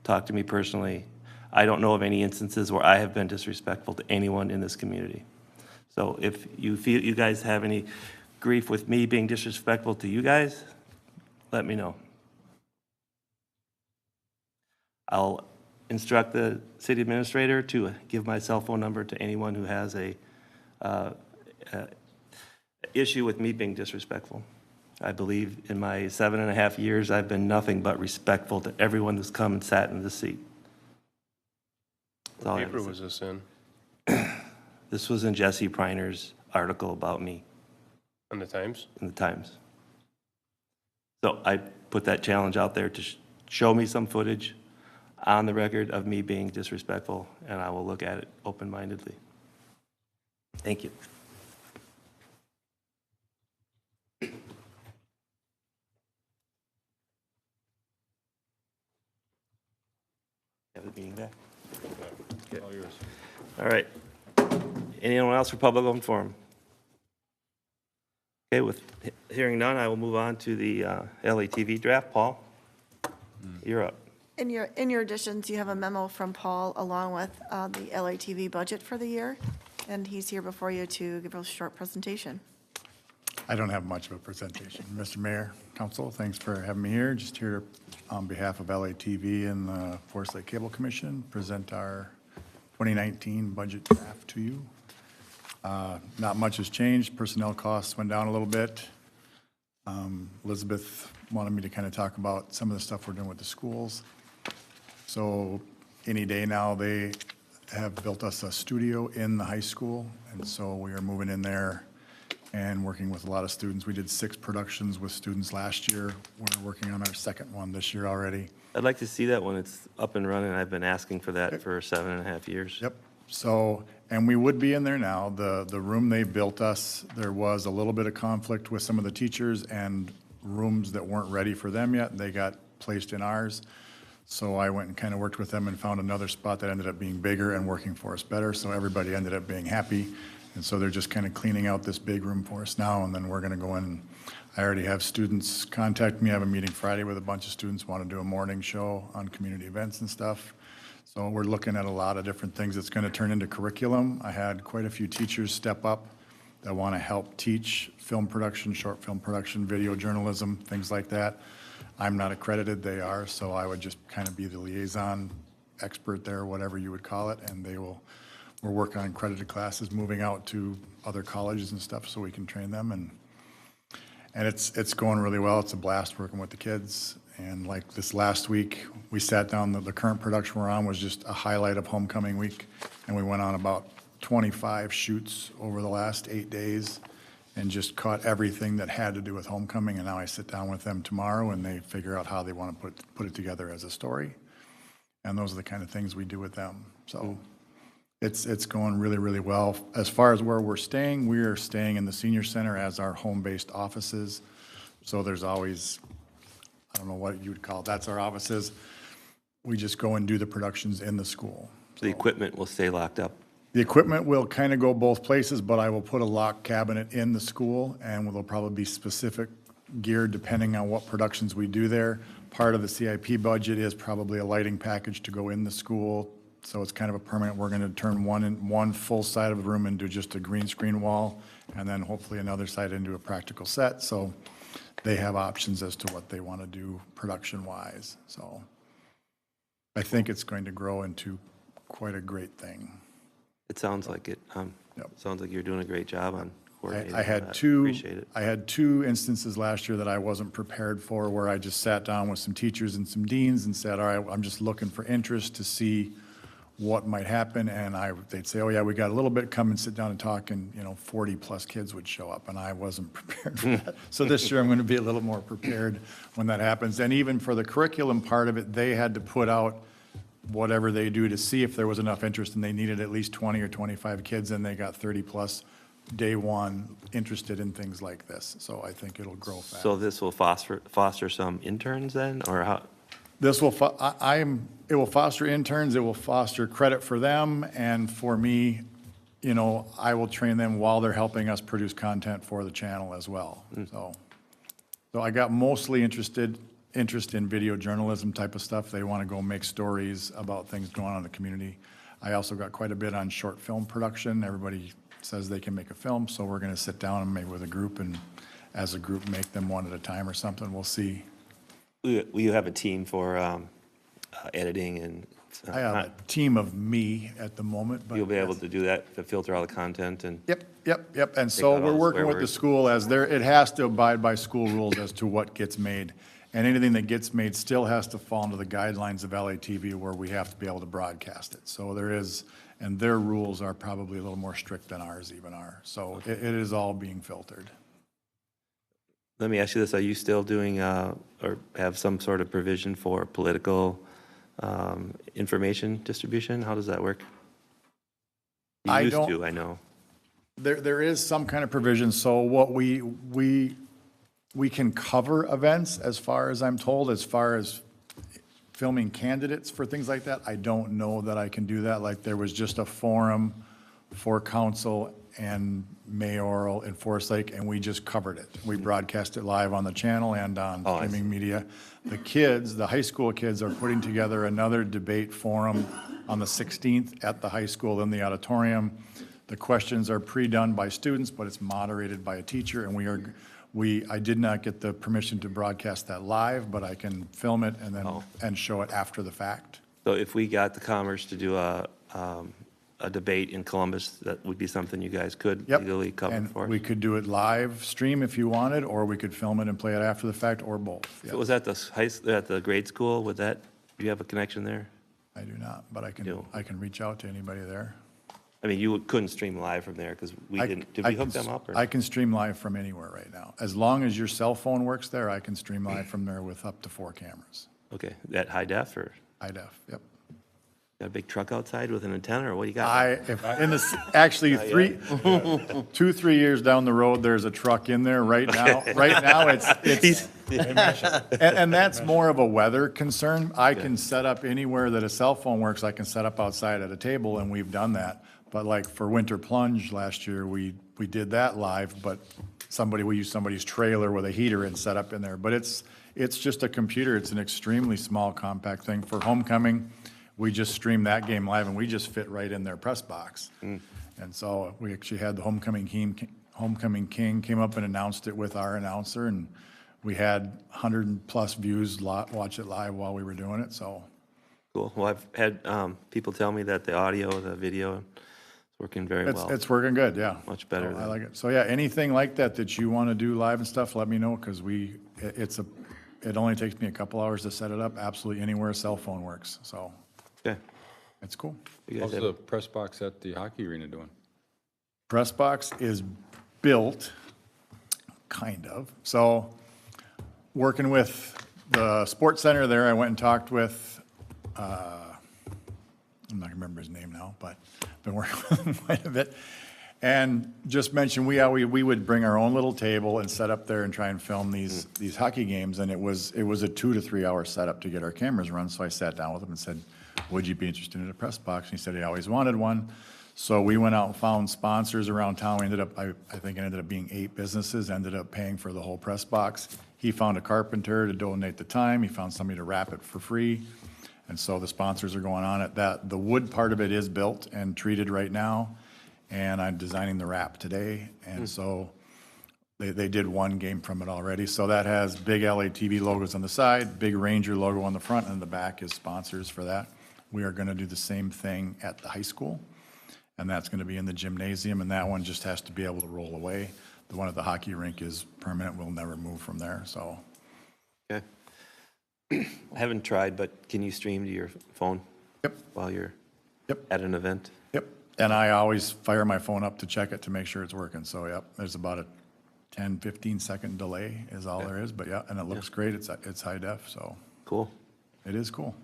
talk to me personally. I don't know of any instances where I have been disrespectful to anyone in this community. So if you feel you guys have any grief with me being disrespectful to you guys, let me know. I'll instruct the city administrator to give my cell phone number to anyone who has a issue with me being disrespectful. I believe in my 7.5 years, I've been nothing but respectful to everyone that's come and sat in this seat. That's all I have to Paper say. was this in, This was in Jesse Priner's article about me on the Times? in the Times. So I put that challenge out there to show me some footage. on the record of me being disrespectful, and I will look at it open-mindedly. Thank you. Have the meeting back. All yours. All right. Anyone else for public open forum? Okay, with hearing none, I will move on to the LATV draft. Paul, you're up. In your additions, you have a memo from Paul along with the LATV budget for the year, and he's here before you to give a short presentation. I don't have much of a presentation. Mr. Mayor, Council, thanks for having me here. Just here on behalf of LATV and the Forest Lake Cable Commission, present our 2019 budget draft to you. Not much has changed. Personnel costs went down a little bit. Elizabeth wanted me to kind of talk about some of the stuff we're doing with the schools. So any day now, they have built us a studio in the high school, and so we are moving in there and working with a lot of students. We did 6 productions with students last year. We're working on our second one this year already. I'd like to see that when it's up and running. I've been asking for that for 7.5 years. Yep. So, and we would be in there now. The room they built us, there was a little bit of conflict with some of the teachers and rooms that weren't ready for them yet. They got placed in ours. So I went and kind of worked with them and found another spot that ended up being bigger and working for us better. So everybody ended up being happy. And so they're just kind of cleaning out this big room for us now, and then we're going to go in. I already have students contact me. I have a meeting Friday with a bunch of students, want to do a morning show on community events and stuff. So we're looking at a lot of different things. It's going to turn into curriculum. I had quite a few teachers step up that want to help teach film production, short film production, video journalism, things like that. I'm not accredited, they are, so I would just kind of be the liaison expert there, whatever you would call it, and we're working on accredited classes, moving out to other colleges and stuff so we can train them, and it's going really well. It's a blast working with the kids. And like this last week, we sat down, the current production we're on was just a highlight of homecoming week, and we went on about 25 shoots over the last 8 days and just caught everything that had to do with homecoming. And now I sit down with them tomorrow and they figure out how they want to put it together as a story. And those are the kind of things we do with them. So it's going really, really well. As far as where we're staying, we are staying in the senior center as our home-based offices. So there's always, I don't know what you would call it, that's our offices. We just go and do the productions in the school. So the equipment will stay locked up. The equipment will kind of go both places, but I will put a lock cabinet in the school, and there'll probably be specific gear depending on what productions we do there. Part of the CIP budget is probably a lighting package to go in the school, so it's kind of a permanent. We're going to turn one full side of the room into just a green screen wall, and then hopefully another side into a practical set. So they have options as to what they want to do production-wise. So I think it's going to grow into quite a great thing. It sounds like it. Yep. Sounds like you're doing a great job on coordinating. I had that. two, Appreciate it. I had 2 instances last year that I wasn't prepared for, where I just sat down with some teachers and some deans and said, all right, I'm just looking for interest to see what might happen. And they'd say, oh yeah, we got a little bit, come and sit down and talk, and 40 plus kids would show up, and I wasn't prepared for that. So this year I'm going to be a little more prepared when that happens. And even for the curriculum part of it, they had to put out whatever they do to see if there was enough interest, and they needed at least 20 or 25 kids, and they got 30 plus day one interested in things like this. So I think it'll grow fast. So this will foster some interns then, or how? This will, it will foster interns, it will foster credit for them, and for me, I will train them while they're helping us produce content for the channel as well. So I got mostly interest in video journalism type of stuff. They want to go make stories about things going on in the community. I also got quite a bit on short film production. Everybody says they can make a film, so we're going to sit down and maybe with a group, and as a group make them one at a time or something. We'll see. Will you have a team for editing and? I have a team of me at the moment, but You'll be able to do that, to filter all the content and? Yep. And so out all we're the working swear with the words. school it has to abide by school rules as to what gets made. And anything that gets made still has to fall into the guidelines of LATV, where we have to be able to broadcast it. So there is, and their rules are probably a little more strict than ours even are. So it is all being filtered. Let me ask you this, are you still doing, or have some sort of provision for political information distribution? How does that work? You I used don't- to, I know. There is some kind of provision, so what we can cover events as far as I'm told, as far as filming candidates for things like that. I don't know that I can do that. Like, there was just a forum for council and mayoral in Forest Lake, and we just covered it. We broadcast it live on the channel and on Oh, I see. streaming media. The kids, the high school kids are putting together another debate forum on the 16th at the high school in the auditorium. The questions are pre-done by students, but it's moderated by a teacher, and I did not get the permission to broadcast that live, but I can film it and then, and show it after the fact. So if we got the Commerce to do a debate in Columbus, that would be something you guys could Yep. legally cover And for us? we could do it live stream if you wanted, or we could film it and play it after the fact, or both. If Yep. it was at the at the grade school, would that, do you have a connection there? I do not, but I No. can reach out to anybody there. I mean, you couldn't stream live from there because we I- didn't, did I we hook can them up? or- I can stream live from anywhere right now. As long as your cell phone works there, I can stream live from there with up to 4 cameras. Okay, that high def or High def, yep. got a big truck outside with an antenna or what do you got? Actually, 2-3 years down the road, there's a truck in there right now. Right now, it's, and that's more of a weather concern. I can set up anywhere that a cell phone works, I can set up outside at a table, and we've done that. But like for Winter Plunge last year, we did that live, but we used somebody's trailer with a heater and set up in there. But it's just a computer, it's an extremely small, compact thing. For homecoming, we just streamed that game live, and we just fit right in their press box. And so we actually had the homecoming king came up and announced it with our announcer, and we had 100+ views watch it live while we were doing it, so. Cool. Well, I've had people tell me that the audio, the video is working very well. It's working good, yeah. Much better So I than- like it. So yeah, anything like that you want to do live and stuff, let me know, because it only takes me a couple hours to set it up, absolutely anywhere a cell phone works, so Okay. it's cool. You guys How's have- the press box at the hockey arena doing? Press box is built, kind of. So, working with the sports center there, I went and talked with, I'm not gonna remember his name now, but been working with him quite a bit. And just mentioned, we would bring our own little table and set up there and try and film these hockey games. And it was a 2 to 3 hour setup to get our cameras run. So I sat down with him and said, would you be interested in a press box? And he said he always wanted one. So we went out and found sponsors around town. We ended up, I think it ended up being 8 businesses, ended up paying for the whole press box. He found a carpenter to donate the time. He found somebody to wrap it for free. And so the sponsors are going on it. The wood part of it is built and treated right now. And I'm designing the wrap today. And so they did one game from it already. So that has big LATV logos on the side, big Ranger logo on the front, and the back is sponsors for that. We are going to do the same thing at the high school. And that's going to be in the gymnasium, and that one just has to be able to roll away. The one at the hockey rink is permanent, we'll never move from there, so. Okay. I haven't tried, but can you stream to your phone? Yep. While you're Yep. at an event? Yep, and I always fire my phone up to check it to make sure it's working, so yep, there's about a 10, 15-second delay is all there is, but yeah, and it looks great, it's high def, so Cool. it is cool.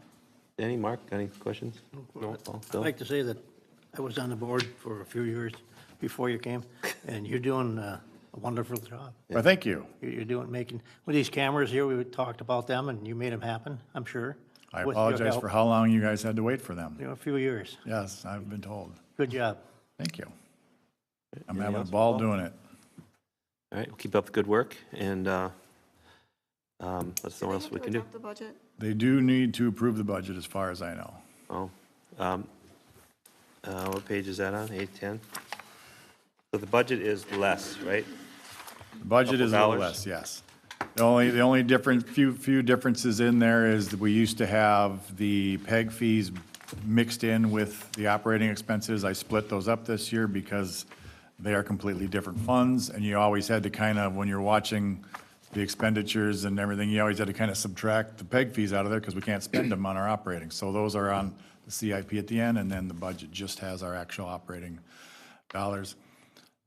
Danny, Mark, any questions? No? Paul, I'd Phil? like to say that I was on the board for a few years before you came, and you're doing a wonderful job. Well, thank you. You're making, with these cameras here, we talked about them, and you made them happen, I'm sure. I with your apologize help. for how long you guys had to wait for them. A few years. Yes, I've been told. Good job. Thank you. I'm Anything having a else for ball Paul? doing it. All right, we'll keep up the good work, and let's know what else we can do. The budget? They do need to approve the budget as far as I know. Oh, what page is that on, 810? So the budget is less, right? The budget is a little Couple less, yes. The only few differences in there is that we used to have the PEG fees mixed in with the operating expenses. I split those up this year because they are completely different funds, and you always had to kind of, when you're watching the expenditures and everything, you always had to kind of subtract the PEG fees out of there because we can't spend them on our operating. So those are on the CIP at the end, and then the budget just has our actual operating dollars.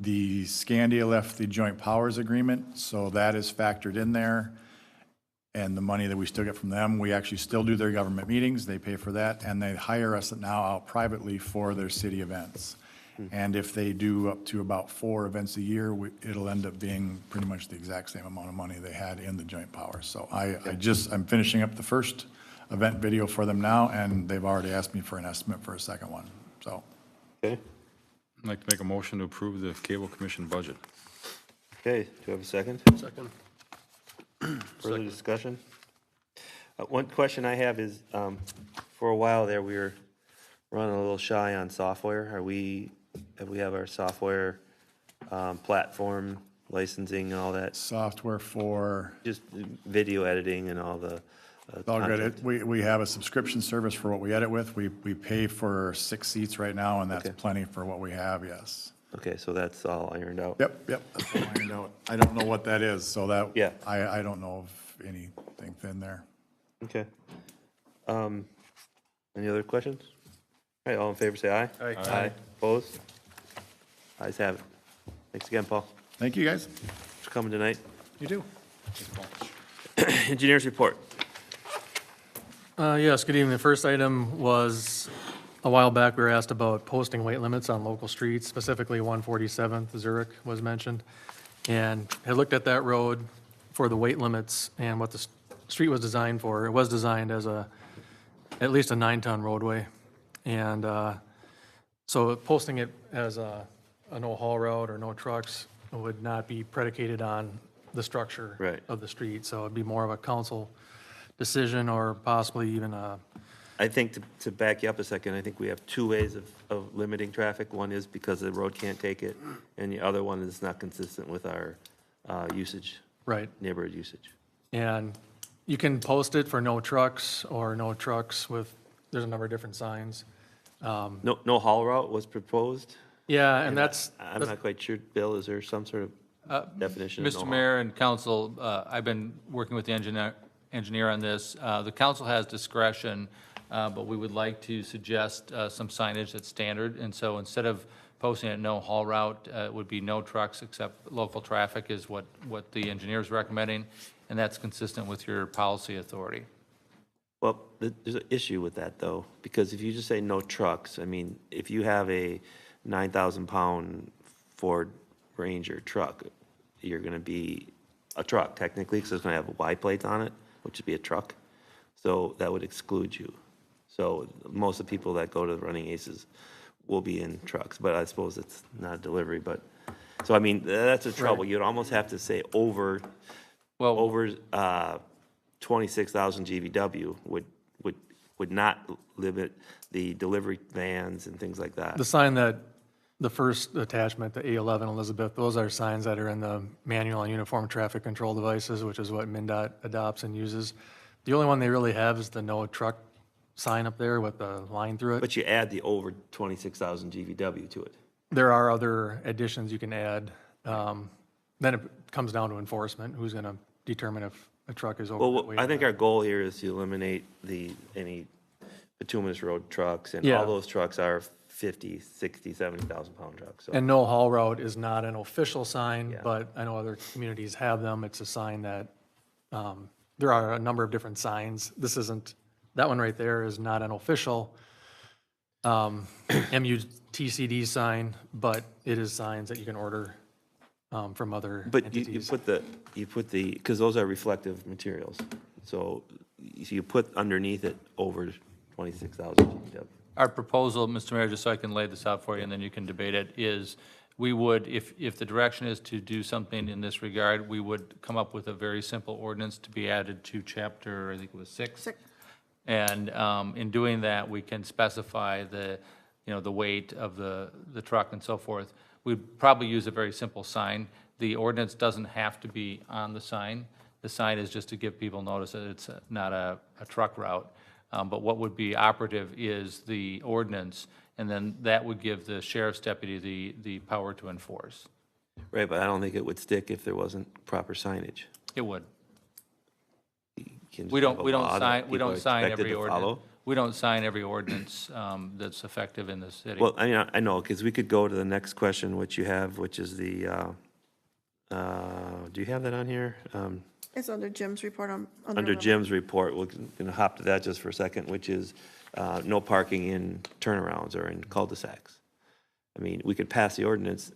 The Scandia left the joint powers agreement, so that is factored in there. and the money that we still get from them, we actually still do their government meetings, they pay for that, and they hire us now out privately for their city events. And if they do up to about 4 events a year, it'll end up being pretty much the exact same amount of money they had in the joint powers. So I'm finishing up the first event video for them now, and they've already asked me for an estimate for a second one, so. Okay, I'd like to make a motion to approve the cable commission budget. okay, do you have a second? Second. Further discussion? One question I have is, for a while there, we were running a little shy on software. Have we have our software, platform licensing and all that? Software for, Just video editing and all the it's all content. good. We have a subscription service for what we edit with. We pay for 6 seats right now, and that's Okay. plenty for what we have, yes. Okay, so that's all ironed out? Yep, that's all I know. I don't know what that is, so that. Yeah. I don't know of anything thin there. Okay. Any other questions? All right, all in favor, say aye. Aye. Aye. Opposed? Ayes have it. Thanks again, Paul, Thank you, guys. for coming tonight. You do. Engineers report. Yes, good evening. The first item was, a while back, we were asked about posting weight limits on local streets, specifically 147th Zurich was mentioned. And I looked at that road for the weight limits and what the street was designed for. It was designed as at least a 9-ton roadway. And so posting it as a no haul route or no trucks would not be predicated on the structure Right. of the street. So it'd be more of a council decision or possibly even a, I think to back you up a second, I think we have 2 ways of limiting traffic. One is because the road can't take it, and the other one is not consistent with our usage, right. neighborhood usage. And you can post it for no trucks or no trucks with, there's a number of different signs. No haul route was proposed? Yeah, and that's, I'm not quite sure, Bill, is there some sort of definition of no Mr. haul? Mayor and council, I've been working with the engineer on this. The council has discretion, but we would like to suggest some signage that's standard. And so instead of posting a no haul route, it would be no trucks except local traffic is what the engineer is recommending. And that's consistent with your policy authority. Well, there's an issue with that, though, because if you just say no trucks, I mean, if you have a 9,000-pound Ford Ranger truck, you're going to be a truck technically, because it's going to have Y plates on it, which would be a truck. So that would exclude you. So most of the people that go to the Running Aces will be in trucks, but I suppose it's not a delivery, but, so I mean, that's a trouble. You'd almost have to say over 26,000 GVW would not limit the delivery vans and things like that. the sign that, the first attachment, the A11 Elizabeth, those are signs that are in the manual and uniform traffic control devices, which is what MnDOT adopts and uses. The only one they really have is the no truck sign up there with the line through it. But you add the over 26,000 GVW to it. There are other additions you can add. Then it comes down to enforcement, who's going to determine if a truck is over that Well, weight. I think our goal here is to eliminate any bituminous road trucks, and all Yeah. those trucks are 50, 60, 70,000 pound trucks. So And no haul route is not an official sign, Yeah. but I know other communities have them. It's a sign that, there are a number of different signs. This isn't, that one right there is not an official MUTCD sign, but it is signs that you can order from other But you entities. put the, because those are reflective materials. So you put underneath it over 26,000 GVW. Our proposal, Mr. Mayor, just so I can lay this out for you and then you can debate it, is we would, if the direction is to do something in this regard, we would come up with a very simple ordinance to be added to chapter, I think it was 6. And in doing that, we can specify the weight of the truck and so forth. We'd probably use a very simple sign. The ordinance doesn't have to be on the sign. The sign is just to give people notice that it's not a truck route. But what would be operative is the ordinance, and then that would give the sheriff's deputy the power to enforce. Right, but I don't think it would stick if there wasn't proper signage. It would. You can just We have don't, a we don't law that sign, we people are don't sign expected every to ordinance. follow. We don't sign every ordinance that's effective in the city. Well, I know, because we could go to the next question, which you have, which is the, do you have that on here? It's under Jim's report on. Under Jim's report, we're gonna hop to that just for a second, which is, no parking in turnarounds or in cul-de-sacs. I mean, we could pass the ordinance,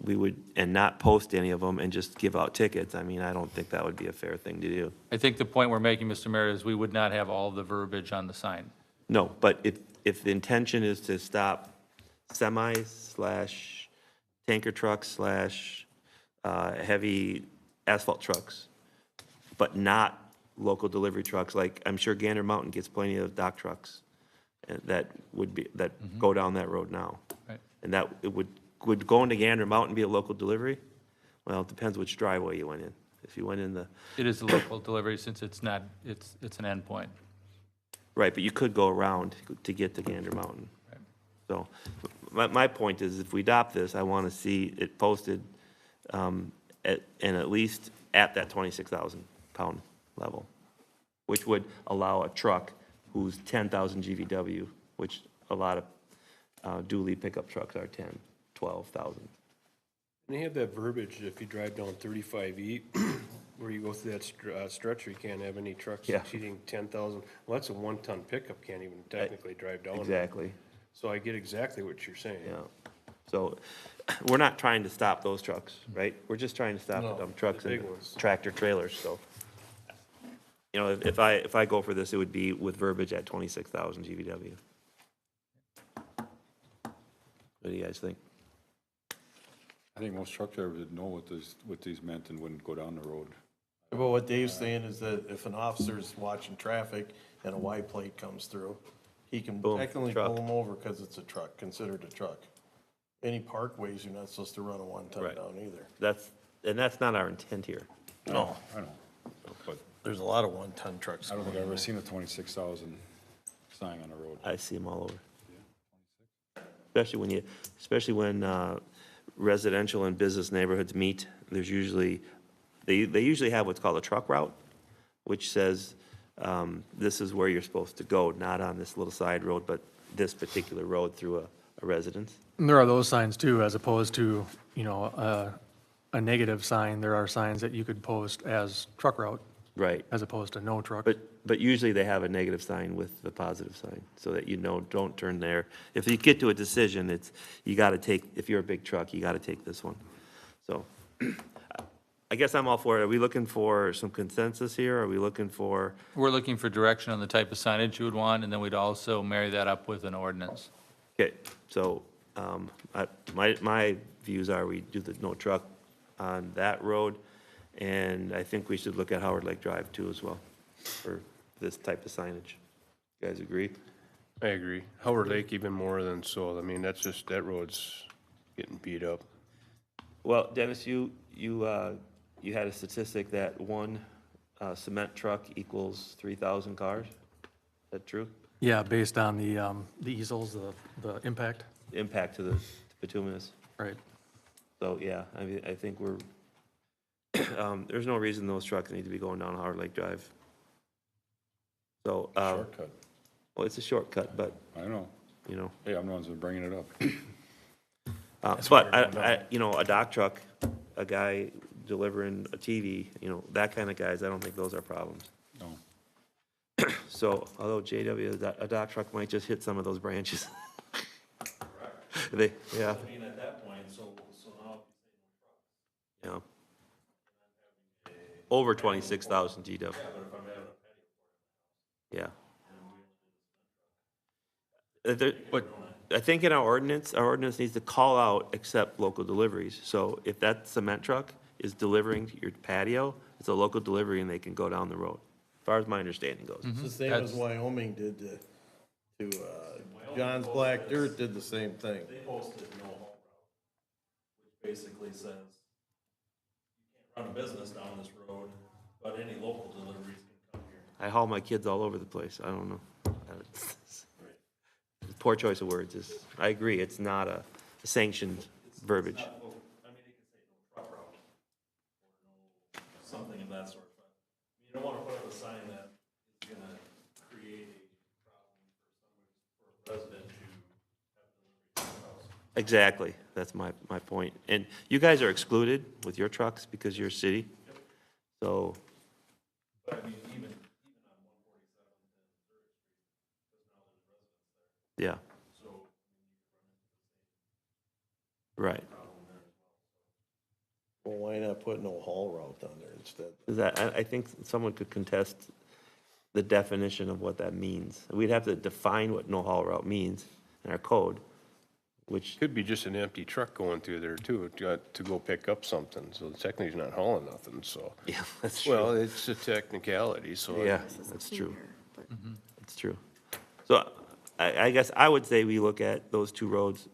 we would, and not post any of them and just give out tickets. I mean, I don't think that would be a fair thing to do. I think the point we're making, Mr. Mayor, is we would not have all the verbiage on the sign. No, but if the intention is to stop semis slash tanker trucks slash, heavy asphalt trucks, but not local delivery trucks, like, I'm sure Gander Mountain gets plenty of dock trucks that would be, that go down that road now. Right. And that, it would go into Gander Mountain be a local delivery? Well, it depends which driveway you went in. If you went in the, It is a local delivery since it's not, it's an endpoint. right, but you could go around to get to Gander Mountain. Right. So, my point is, if we adopt this, I want to see it posted, and at least at that 26,000 pound level, which would allow a truck who's 10,000 GVW, which a lot of dually pickup trucks are 10, 12,000. And they have that verbiage, that if you drive down 35E, where you go through that stretcher, you can't have any trucks Yeah. exceeding 10,000. Well, that's a 1-ton pickup, can't even technically drive down. Exactly, So I get exactly what you're saying. yeah. So, we're not trying to stop those trucks, right? We're just trying to stop the No, dump trucks the and big ones. tractor trailers, so. You know, if I go for this, it would be with verbiage at 26,000 GVW. What do you guys think? I think most truck drivers would know what these meant and wouldn't go down the road. But what Dave's saying is that if an officer's watching traffic and a Y plate comes through, he can Boom, technically truck. pull them over because it's a truck, considered a truck. Any parkways, you're not supposed to run a 1-ton Right. down either. That's not our intent here. No, I know, but there's a lot of 1-ton trucks. I don't think going I've ever on. seen a 26,000 sign on the road. I see them all over. Especially when residential and business neighborhoods meet, there's usually, they usually have what's called a truck route, which says, this is where you're supposed to go, not on this little side road, but this particular road through a residence. And there are those signs too, as opposed to, you know, a negative sign. There are signs that you could post as truck route Right. as opposed to no truck. But usually they have a negative sign with the positive sign, so that you know, don't turn there. If you get to a decision, it's, you gotta take, if you're a big truck, you gotta take this one. So, I guess I'm all for it. Are we looking for some consensus here? Are we looking for, We're looking for direction on the type of signage you would want, and then we'd also marry that up with an ordinance. okay, so, my views are we do the no truck on that road, and I think we should look at Howard Lake Drive too as well, for this type of signage. You guys agree? I agree. Howard Lake even more than so. I mean, that's just, that road's getting beat up. Well, Dennis, you had a statistic that one cement truck equals 3,000 cars. Is that true? Yeah, based on the easels, the impact, Impact to the bituminous. right. So, yeah, I mean, I think we're, there's no reason those trucks need to be going down Howard Lake Drive. So, Shortcut, well, it's a shortcut, but, I know. you know. Hey, I'm the ones that are bringing it up. But you know, a dock truck, a guy delivering a TV, you know, that kind of guys, I don't think those are problems. No. So, although JW, a dock truck might just hit some of those branches. They, yeah. I mean, at that point, so now. Yeah. Over 26,000 GW. Yeah, but if I'm having a patio. Yeah. But I think in our ordinance needs to call out except local deliveries. So if that cement truck is delivering your patio, it's a local delivery and they can go down the road, as far as my understanding goes. It's the same as Wyoming did to John's Black Dirt did the same thing. They posted no home route, which basically says you can't run a business down this road, but any local deliveries can come here. I haul my kids all over the place. I don't know. Poor choice of words is, I agree, it's not a sanctioned verbiage. I mean, it could say no truck route, or no, something of that sort, but you don't wanna put up a sign that is gonna create a problem for resident to have delivery to their house. Exactly, that's my point. And you guys are excluded with your trucks because you're a city. So Yeah. Right. Well, why not put no haul route on there instead? Is that, I think someone could contest the definition of what that means. We'd have to define what no haul route means in our code, which, Could be just an empty truck going through there too, to go pick up something, so technically he's not hauling nothing, so. yeah, that's true. Well, it's a technicality, so. Yeah, that's true. It's true. So I guess I would say we look at those two roads,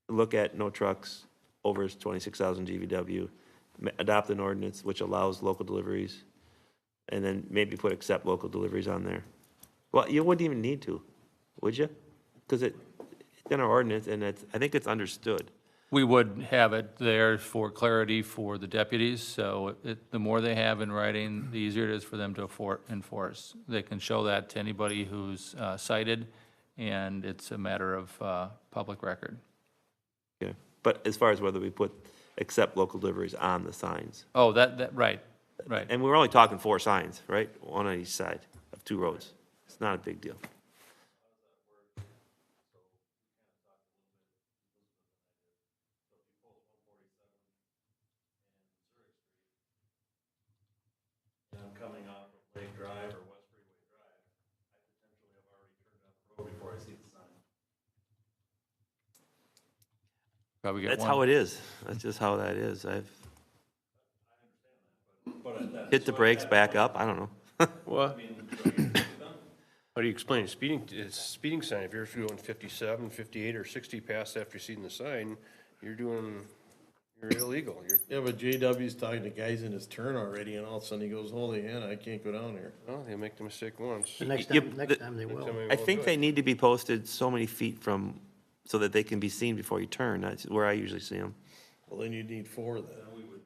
look at no trucks over 26,000 GVW, adopt an ordinance which allows local deliveries, and then maybe put accept local deliveries on there. Well, you wouldn't even need to, would you? Because it's in our ordinance, and I think it's understood. We would have it there for clarity for the deputies, so the more they have in writing, the easier it is for them to enforce. They can show that to anybody who's cited, and it's a matter of public record. Okay. But as far as whether we put accept local deliveries on the signs. Oh, right. And we're only talking 4 signs, right? One on each side of 2 roads. It's not a big deal. I'm coming off of Lake Drive or West Freeway Drive, I potentially have already turned down the road before I see the sign. Probably get That's one. how it is. That's just how that is. I've hit the brakes, back up, I don't know. What? How do you explain it? It's a speeding sign. If you're doing 57, 58, or 60 past after seeing the sign, you're illegal. Yeah, but JW's talking to guys in his turn already, and all of a sudden he goes, holy Hannah, I can't go down here. Well, they make the mistake once. The next You- time, next time they will. I think they need to be posted so many feet from, so that they can be seen before you turn. That's where I usually see them. Well, then you'd need 4 then,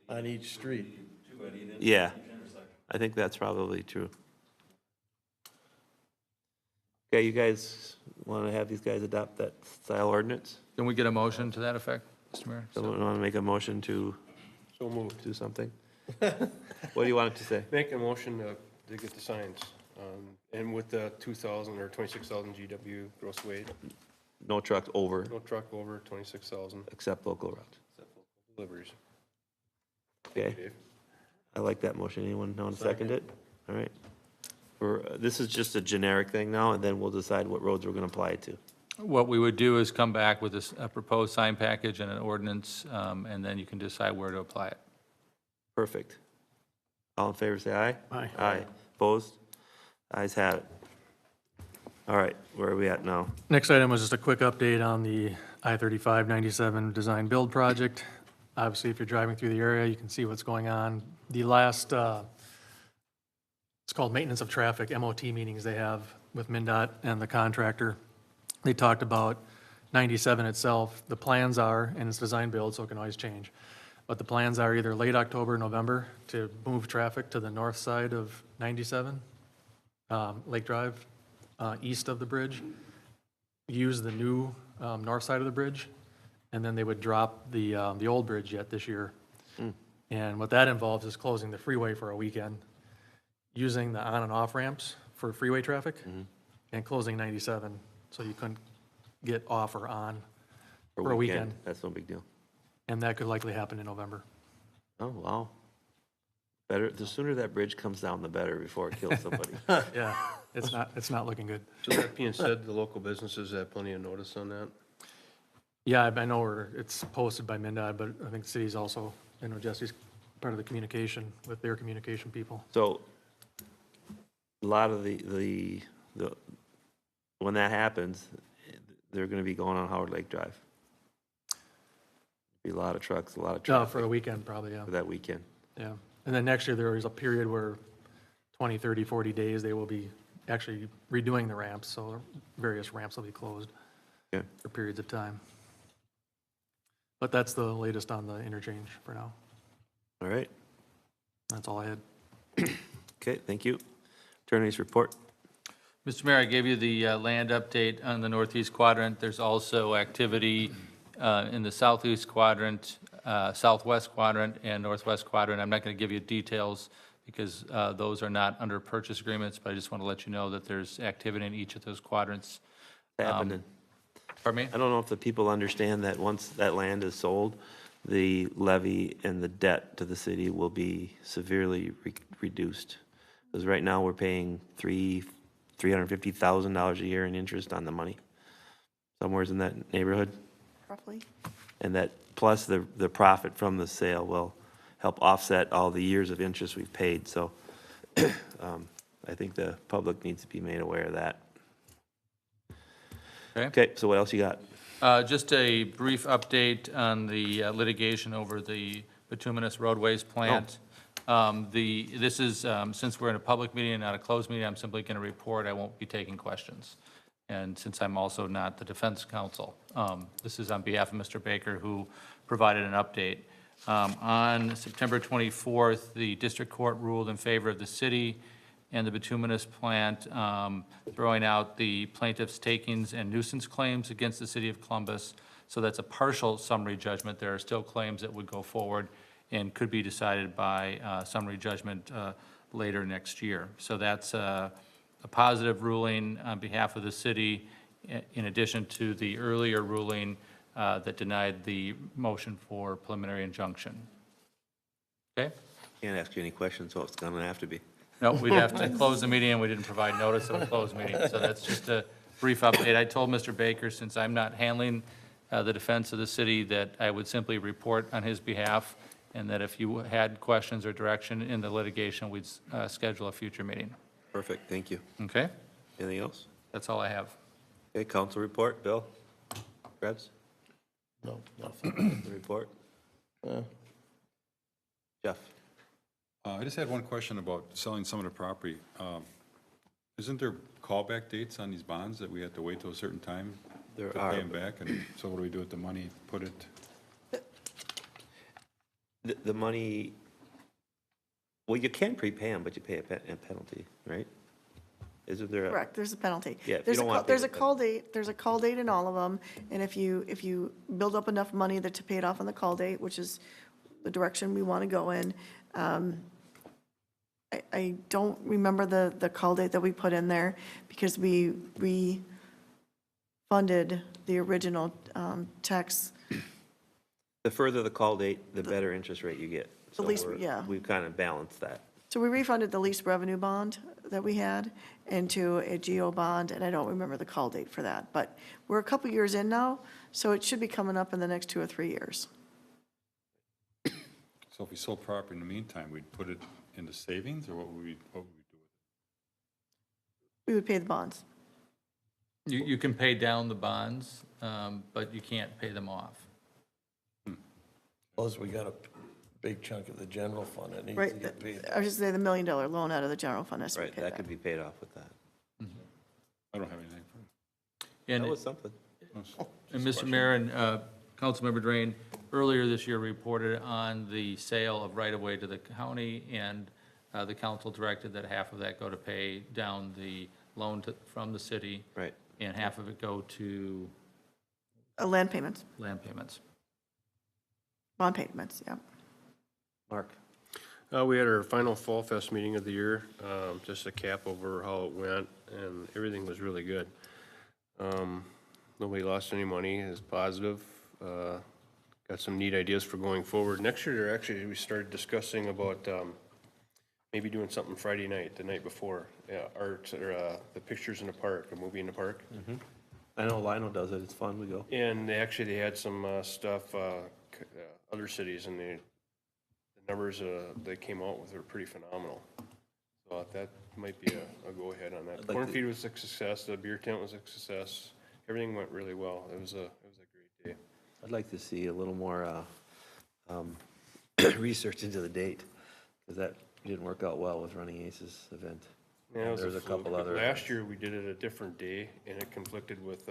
on each street. Yeah, I think that's probably true. Okay, you guys want to have these guys adopt that style ordinance? Can we get a motion to that effect, Mr. Mayor? Someone want to make a motion to So moved. do something? What do you want it to say? Make a motion to get the signs, and with the 2,000 or 26,000 GW gross weight, No trucks over, no truck over 26,000 except local routes. deliveries. Okay, Dave? I like that motion. Anyone want to second it? All right. This is just a generic thing now, and then we'll decide what roads we're going to apply it to. What we would do is come back with a proposed sign package and an ordinance, and then you can decide where to apply it. Perfect. All in favor, say aye. Aye. Aye. Opposed? Ayes have it. All right, where are we at now? Next item was just a quick update on the I-35-97 design build project. Obviously, if you're driving through the area, you can see what's going on. The last, it's called maintenance of traffic, MOT meetings they have with MnDOT and the contractor. They talked about 97 itself. The plans are, and it's design build, so it can always change, but the plans are either late October, November to move traffic to the north side of 97, Lake Drive, east of the bridge, use the new north side of the bridge, and then they would drop the old bridge yet this year. And what that involves is closing the freeway for a weekend, using the on and off ramps for freeway traffic, and closing 97, so you couldn't get off or on for a weekend. That's no big deal. And that could likely happen in November. Oh, wow. Better, the sooner that bridge comes down, the better before it kills somebody. Yeah, it's not looking good. So that being said, the local businesses have plenty of notice on that? Yeah, I know it's posted by MnDOT, but I think the city's also, I know Jesse's part of the communication with their communication people. So a lot of when that happens, they're going to be going on Howard Lake Drive. Be a lot of trucks, a lot of No, traffic for a weekend, probably, yeah. for that weekend. Yeah. And then next year, there is a period where 20, 30, 40 days, they will be actually redoing the ramps, so various ramps will be closed Okay. for periods of time. But that's the latest on the interchange for now. All right. That's all I had. Okay, thank you. Attorney's report. Mr. Mayor, I gave you the land update on the northeast quadrant. There's also activity in the southeast quadrant, southwest quadrant, and northwest quadrant. I'm not going to give you details because those are not under purchase agreements, but I just want to let you know that there's activity in each of those quadrants. Happening. Pardon me? I don't know if the people understand that once that land is sold, the levy and the debt to the city will be severely reduced. Because right now, we're paying $350,000 a year in interest on the money, somewhere's in that neighborhood. Roughly. And that, plus the profit from the sale will help offset all the years of interest we've paid. So I think the public needs to be made aware of that. Okay, so what else you got? Just a brief update on the litigation over the bituminous roadways plant. This is, since we're in a public meeting and not a closed meeting, I'm simply going to report. I won't be taking questions. And since I'm also not the defense counsel, this is on behalf of Mr. Baker, who provided an update. On September 24th, the district court ruled in favor of the city and the bituminous plant, throwing out the plaintiff's takings and nuisance claims against the city of Columbus. So that's a partial summary judgment. There are still claims that would go forward and could be decided by summary judgment later next year. So that's a positive ruling on behalf of the city, in addition to the earlier ruling that denied the motion for preliminary injunction. Okay? Can't ask you any questions, so it's gonna have to be. No, we'd have to close the meeting, and we didn't provide notice of a closed meeting. So that's just a brief update. I told Mr. Baker, since I'm not handling the defense of the city, that I would simply report on his behalf, and that if you had questions or direction in the litigation, we'd schedule a future meeting. Perfect, thank you. Okay? Anything else? That's all I have. Okay, council report, Bill? Krebs? No, nothing. The report? Jeff? I just had one question about selling some of the property. Isn't there callback dates on these bonds that we have to wait till a certain time There to are. pay them back? And so what do we do with the money? Put it, The money, well, you can prepay them, but you pay a penalty, right? Isn't there a? Correct, there's a penalty. Yeah, if you There's don't a wanna call- pay There's the a call date, there's a call date in all of them, and if you build up enough money that to pay it off on the call date, which is the direction we want to go in, I don't remember the call date that we put in there, because we refunded the original tax. The further the call date, the better interest rate you get. So least- we're- yeah. We've kind of balanced that. So we refunded the lease revenue bond that we had into a GO bond, and I don't remember the call date for that. But we're a couple years in now, so it should be coming up in the next 2 or 3 years. so if we sold property in the meantime, we'd put it into savings, or what would we do with it? We would pay the bonds. You can pay down the bonds, but you can't pay them off. Plus, we got a big chunk of the general fund that needs to Right, get paid. I was just saying the $1 million loan out of the general fund has to be Right, paid that back. could be paid off with that. I don't have anything for And That was something. And Mr. Mayor and Councilmember Drain, earlier this year reported on the sale of right-of-way to the county, and the council directed that half of that go to pay down the loan from the city. Right. And half of it go to Land payments, land payments. bond payments, yeah. Mark? We had our final Fall Fest meeting of the year, just a cap over how it went, and everything was really good. Nobody lost any money, it's positive. Got some neat ideas for going forward. Next year, actually, we started discussing about maybe doing something Friday night, the night before. Art, or the pictures in the park, a movie in the park. I know Lionel does it, it's fun, we go. And they had some stuff, other cities, and the numbers they came out with were pretty phenomenal. So that might be a go-ahead on that. I'd like Corn to- feed was a success, the beer tent was a success, everything went really well. It was a great day. I'd like to see a little more research into the date, because that didn't work out well with Running Aces event. Yeah, it was There's a fluke. couple other. Last year, we did it a different day, and it conflicted with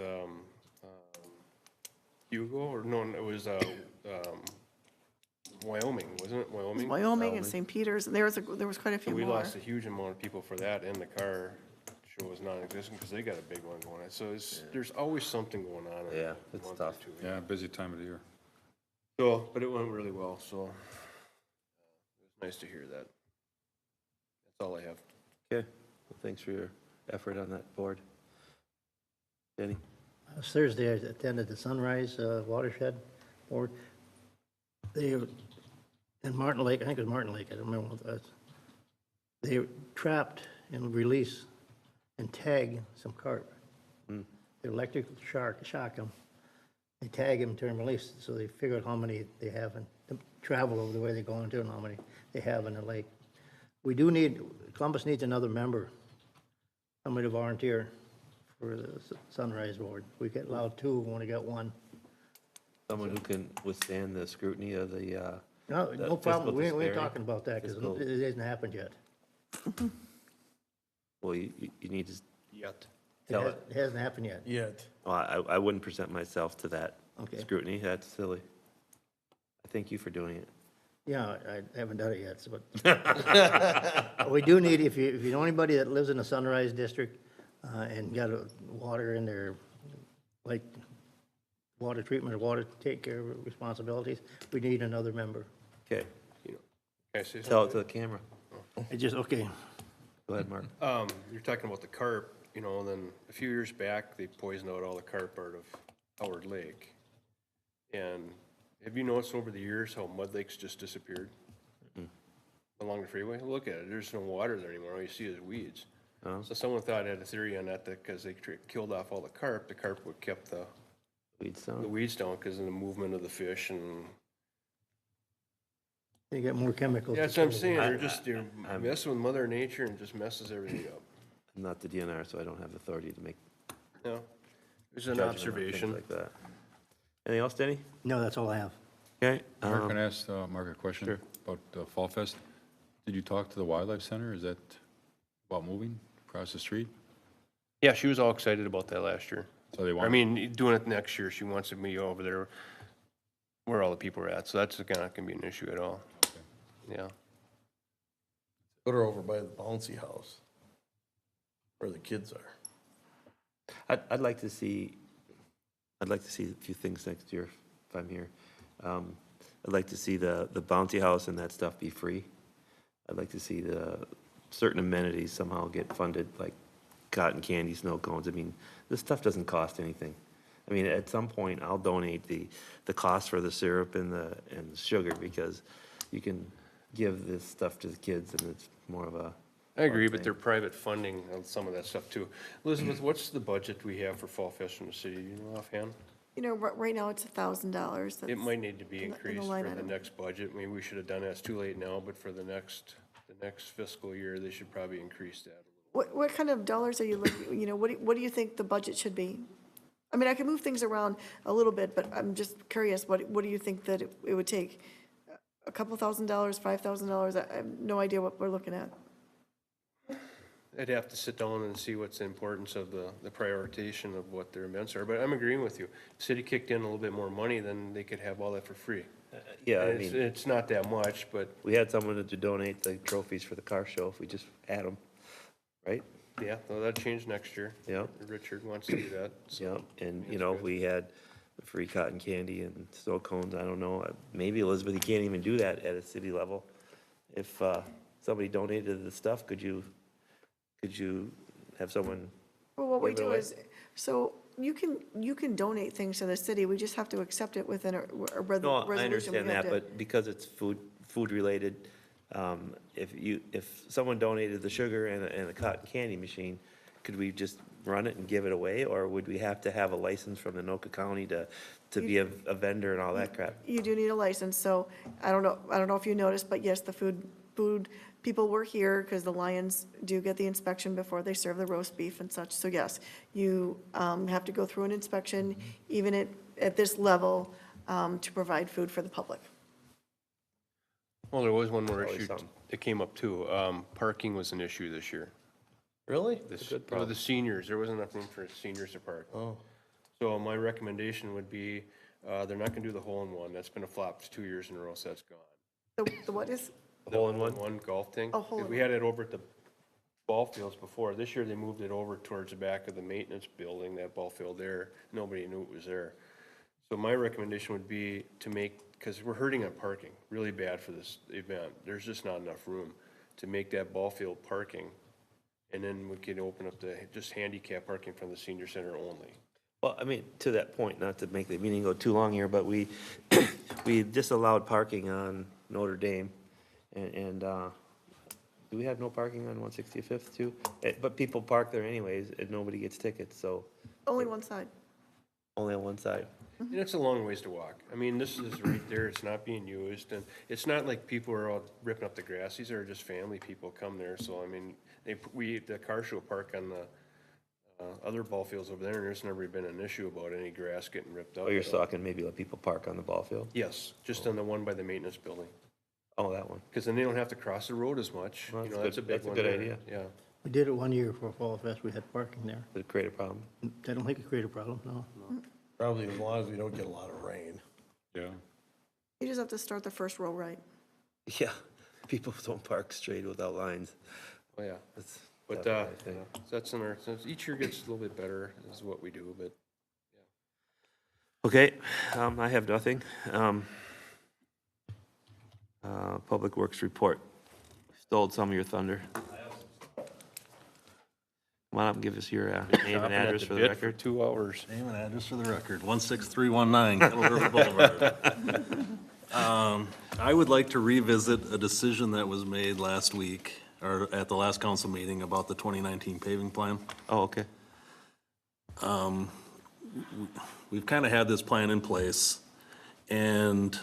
Hugo, or no, it was Wyoming, wasn't it? Wyoming? Wyoming and St. Peter's, and there was quite a So few we more. lost a huge amount of people for that, and the car show was non-existent, because they got a big one going on. So there's always something going on. in Yeah, a it's month tough. or two. Yeah, busy time of the year. So, but it went really well, so it was nice to hear that. That's all I have. Okay, well, thanks for your effort on that board. Jenny? Thursday, I attended the Sunrise Watershed Board. They, in Martin Lake, I think it was Martin Lake, I don't remember what it was. They trapped and release and tag some carp. The electrical shock them. They tag them, turn release, so they figure out how many they have and travel over the way they're going to and how many they have in the lake. We do need, Columbus needs another member, somebody to volunteer for the Sunrise Board. We get allowed two, we only got one. Someone who can withstand the scrutiny of the, No, the no problem, we fiscal ain't disparity. talking about that, because Fiscal- it hasn't happened yet. well, you need to Yet. tell it. It hasn't happened yet. Yet. Well, I wouldn't present myself to that Okay. scrutiny. That's silly. I thank you for doing it. Yeah, I haven't done it yet, so, but we do need, if you know anybody that lives in the Sunrise District, and got water in their, like, water treatment or water take care responsibilities, we need another member. Okay, Can I say tell it something? to the camera. It just, okay, Go ahead, Mark. You're talking about the carp, then a few years back, they poisoned out all the carp out of Howard Lake. And have you noticed over the years how mud lakes just disappeared? Along the freeway? Look at it, there's no water there anymore, all you see is weeds. Oh. So someone thought, had a theory on that because they killed off all the carp would kept the Weeds the down. weeds down because of the movement of the fish and. they get more chemicals. Yeah, that's what I'm saying, they're I'm- messing with Mother Nature and just messes everything up. I'm not the DNR, so I don't have authority to make No, it's an judgment on observation. things like that. Anything else, Denny? No, that's all I have. Okay. Mark, can I ask Mark a question? Sure. About Fall Fest? Did you talk to the Wildlife Center? Is that about moving across the street? Yeah, she was all excited about that last year. So they want? I mean, doing it next year, she wants to meet over there where all the people are at, so that's not gonna be an issue at all. Yeah. Put her over by the bouncy house, where the kids are. I'd like to see a few things next year, if I'm here. I'd like to see the bouncy house and that stuff be free. I'd like to see the certain amenities somehow get funded, like cotton candy, snow cones. I mean, this stuff doesn't cost anything. I mean, at some point, I'll donate the cost for the syrup and the sugar, because you can give this stuff to the kids and it's more of a. I agree, fun but thing. they're private funding on some of that stuff too. Elizabeth, what's the budget we have for Fall Fest in the city? Do you know offhand? Right now, it's $1,000. It might need to be in the increased line for the item. next budget. Maybe we should have done that. It's too late now, but for the next fiscal year, they should probably increase that. What kind of dollars are you looking, what do you think the budget should be? I mean, I can move things around a little bit, but I'm just curious, what do you think that it would take? A couple $1,000, $5,000? I have no idea what we're looking at. I'd have to sit down and see what's the importance of the prioritization of what their events are, but I'm agreeing with you. City kicked in a little bit more money, then they could have all that for free. Yeah, I And mean, it's not that much, but we had someone to donate the trophies for the car show if we just add them, right? yeah, well, that'll change next year. Yeah. Richard wants to do that. so. Yeah, and, we had free cotton candy and snow cones. I don't know, maybe Elizabeth, you can't even do that at a city level. If somebody donated the stuff, could you have someone? Well, what we Give it do away. is, so you can donate things to the city, we just have to accept it within a No, I resolution. understand We have that, to- but because it's food related, if someone donated the sugar and the cotton candy machine, could we just run it and give it away? Or would we have to have a license from Anoka County to be a vendor and all that crap? You do need a license, so I don't know if you noticed, but yes, the food people were here because the Lions do get the inspection before they serve the roast beef and such. So yes, you have to go through an inspection, even at this level, to provide food for the public. Well, there was one more Always issue something. that came up too. Parking was an issue this year. Really? This, good with problem. the seniors, there wasn't enough room for seniors to park. Oh, So my recommendation would be, they're not gonna do the hole-in-one. That's been a flop for 2 years in a row, so that's gone. The what is? Hole-in-one? One golf thing. Oh, hole-in-one. We had it over at the ball fields before. This year, they moved it over towards the back of the maintenance building, that ball field there. Nobody knew it was there. So my recommendation would be to make, because we're hurting on parking, really bad for this event. There's just not enough room to make that ball field parking. And then we could open up just handicap parking from the senior center only. Well, I mean, to that point, not to make the meeting go too long here, but we, we disallowed parking on Notre Dame. And do we have no parking on 165th too? But people park there anyways, and nobody gets tickets, so Only one side. only on one side. And it's a long ways to walk. I mean, this is right there, it's not being used, and it's not like people are all ripping up the grass. These are just family people come there, so I mean, the car show park on the other ball fields over there, and there's never been an issue about any grass getting ripped up. Oh, you're talking maybe let people park on the ball field? Yes, just on the one by the maintenance building, Oh, that one. because then they don't have to cross the road as much. Well, You that's know, that's a good- big that's a one good there. idea. Yeah. We did it one year for Fall Fest, we had parking there. Did it create a problem? I don't think it created a problem, no. Probably as long as we don't get a lot of rain. Yeah. You just have to start the first row right. Yeah, people don't park straight without lines. Oh, yeah. That's But, what I think. that's in our, since each year gets a little bit better, is what we do, but Okay, I have nothing. Public Works report. Stole some of your thunder. Come on up and give us your name and address for the record. 2 hours. Name and address for the record, 16319 Kettle River Boulevard. I would like to revisit a decision that was made last week, or at the last council meeting, about the 2019 paving plan. Oh, okay. We've kind of had this plan in place, and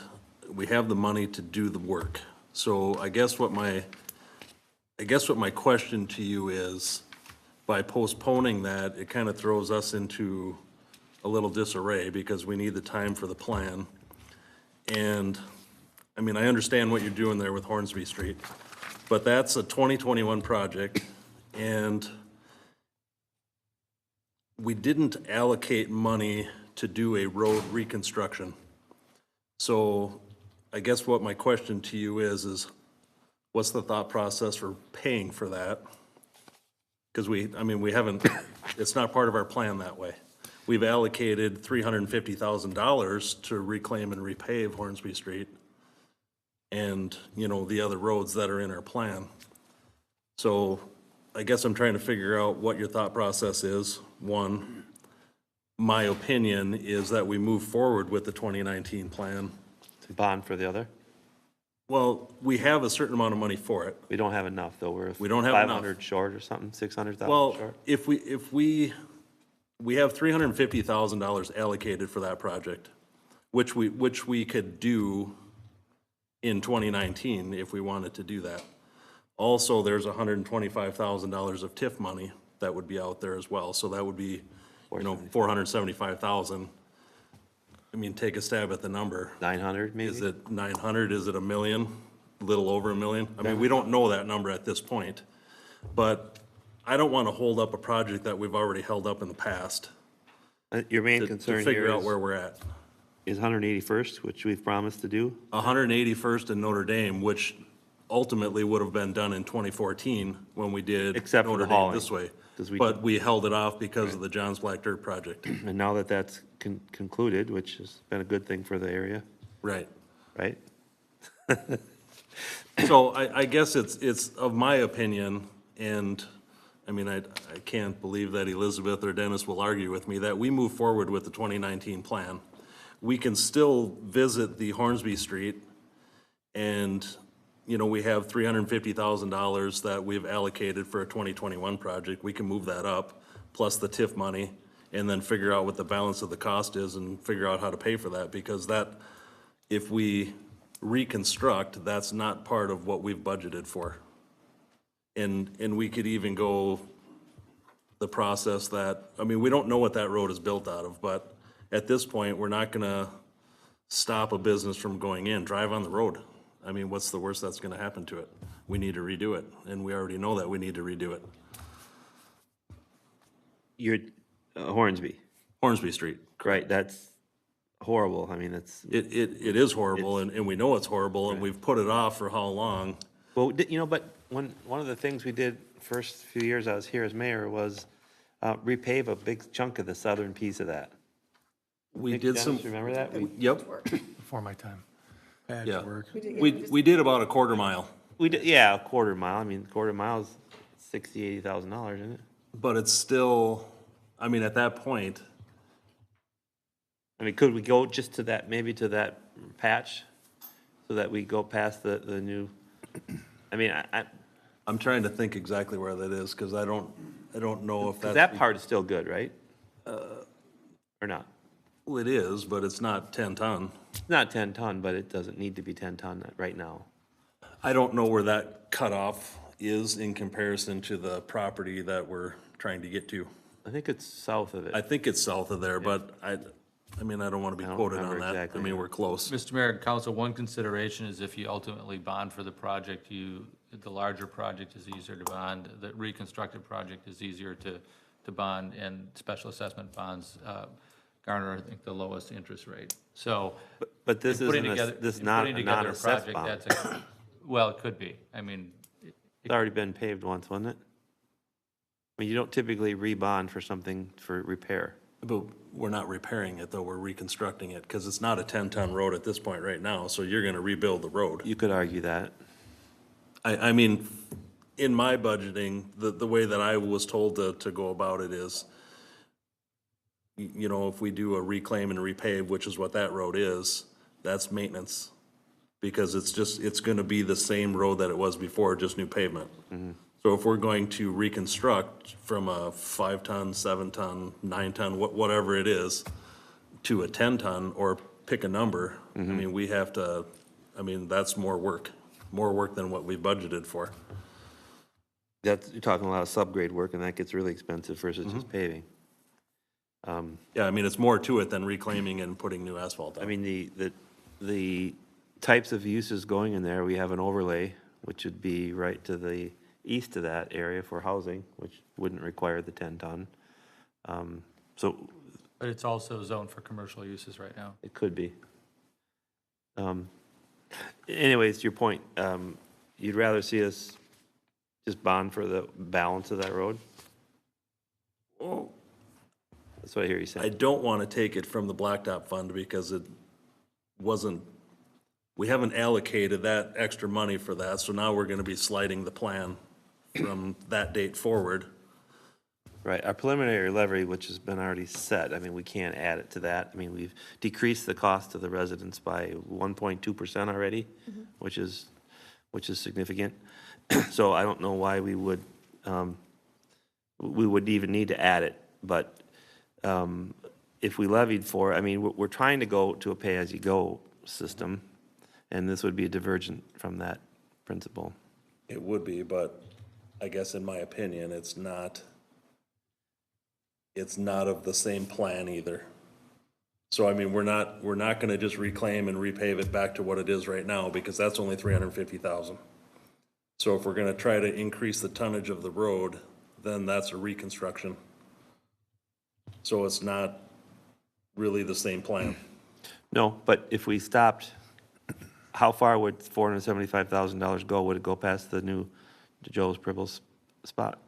we have the money to do the work. So I guess what my question to you is, by postponing that, it kind of throws us into a little disarray because we need the time for the plan. And, I mean, I understand what you're doing there with Hornsby Street, but that's a 2021 project, and we didn't allocate money to do a road reconstruction. So I guess what my question to you is what's the thought process for paying for that? Because we haven't, it's not part of our plan that way. We've allocated $350,000 to reclaim and repave Hornsby Street and, you know, the other roads that are in our plan. So I guess I'm trying to figure out what your thought process is. One, my opinion is that we move forward with the 2019 plan. Bond for the other? Well, we have a certain amount of money for it. We don't have enough, though. We don't have enough. 500 short or something, 600,000 Well, short? if we have $350,000 allocated for that project, which we could do in 2019 if we wanted to do that. Also, there's $125,000 of TIF money that would be out there as well, so that would be, you know, $475,000. I mean, take a stab at the number. 900 maybe? Is it 900? Is it $1 million? A little over $1 million? I mean, we don't know that number at this point, but I don't want to hold up a project that we've already held up in the past Your main to concern figure here out where we're at. is 181st, which we've promised to do? 181st in Notre Dame, which ultimately would have been done in 2014 when we did Except for Notre the Dame hauling, this way. 'cause we But we held it off because of the Johns Black Dirt project. And now that that's concluded, which has been a good thing for the area, Right. right? So I guess it's of my opinion, and, I mean, I can't believe that Elizabeth or Dennis will argue with me, that we move forward with the 2019 plan. We can still visit the Hornsby Street, and, you know, we have $350,000 that we've allocated for a 2021 project. We can move that up, plus the TIF money, and then figure out what the balance of the cost is and figure out how to pay for that, because that, if we reconstruct, that's not part of what we've budgeted for. And we could even go the process that, I mean, we don't know what that road is built out of, but at this point, we're not gonna stop a business from going in, drive on the road. I mean, what's the worst that's gonna happen to it? We need to redo it, and we already know that we need to redo it. You're, Hornsby, Hornsby Street. right, that's horrible. I mean, it's, It is horrible, and we know it's horrible, and we've put it off for how long? well, you know, but one of the things we did first few years I was here as mayor was repave a big chunk of the southern piece of that. We Nick, did some, Dennis, remember that? yep, Before my time. yeah. We did about a quarter mile, We did, yeah, a quarter mile. I mean, quarter mile is $60,000, $80,000, isn't it? but it's still, I mean, at that point, I mean, could we go just to that, maybe to that patch, so that we go past the new, I mean, I'm trying to think exactly where that is, because I don't know if that's. that part is still good, right? Or not? Well, it is, but it's not 10 ton. It's not 10 ton, but it doesn't need to be 10 ton right now. I don't know where that cutoff is in comparison to the property that we're trying to get to. I think it's south of it. I think it's south of there, but I mean, I don't want to be I don't quoted on remember that. I exactly. mean, we're close. Mr. Mayor and Council, one consideration is if you ultimately bond for the project, the larger project is easier to bond, the reconstructed project is easier to bond, and special assessment bonds garner, I think, the lowest interest rate. So. But this in putting isn't, together- this is in not putting a together non-assessed project, bond. that's well, it could be. I mean, It's already been paved once, wasn't it? I mean, you don't typically rebond for something for repair. But we're not repairing it, though, we're reconstructing it, because it's not a 10-ton road at this point right now, so you're gonna rebuild the road. You could argue that. I mean, in my budgeting, the way that I was told to go about it is, you know, if we do a reclaim and repave, which is what that road is, that's maintenance. Because it's gonna be the same road that it was before, just new pavement. So if we're going to reconstruct from a 5-ton, 7-ton, 9-ton, whatever it is, to a 10-ton, or pick a number, I mean, we have to, I mean, that's more work than what we budgeted for. That's, you're talking a lot of subgrade work, and that gets really expensive versus just paving. Yeah, I mean, it's more to it than reclaiming and putting new asphalt I on. mean, the types of uses going in there, we have an overlay, which would be right to the east of that area for housing, which wouldn't require the 10-ton. So but it's also zoned for commercial uses right now. it could be. Anyways, to your point, you'd rather see us just bond for the balance of that road? Well, That's what I hear you I saying. don't want to take it from the blacktop fund because it wasn't, we haven't allocated that extra money for that, so now we're going to be sliding the plan from that date forward. Right, our preliminary levy, which has been already set, I mean, we can't add it to that. I mean, we've decreased the cost to the residents by 1.2% already, which is significant. So I don't know why we would even need to add it, but if we levied for, I mean, we're trying to go to a pay-as-you-go system, and this would be a divergent from that principle. It would be, but I guess in my opinion, it's not of the same plan either. So I mean, we're not gonna just reclaim and repave it back to what it is right now, because that's only 350,000. So if we're gonna try to increase the tonnage of the road, then that's a reconstruction. So it's not really the same plan. No, but if we stopped, how far would $475,000 go? Would it go past the new Joe's Pribbles spot?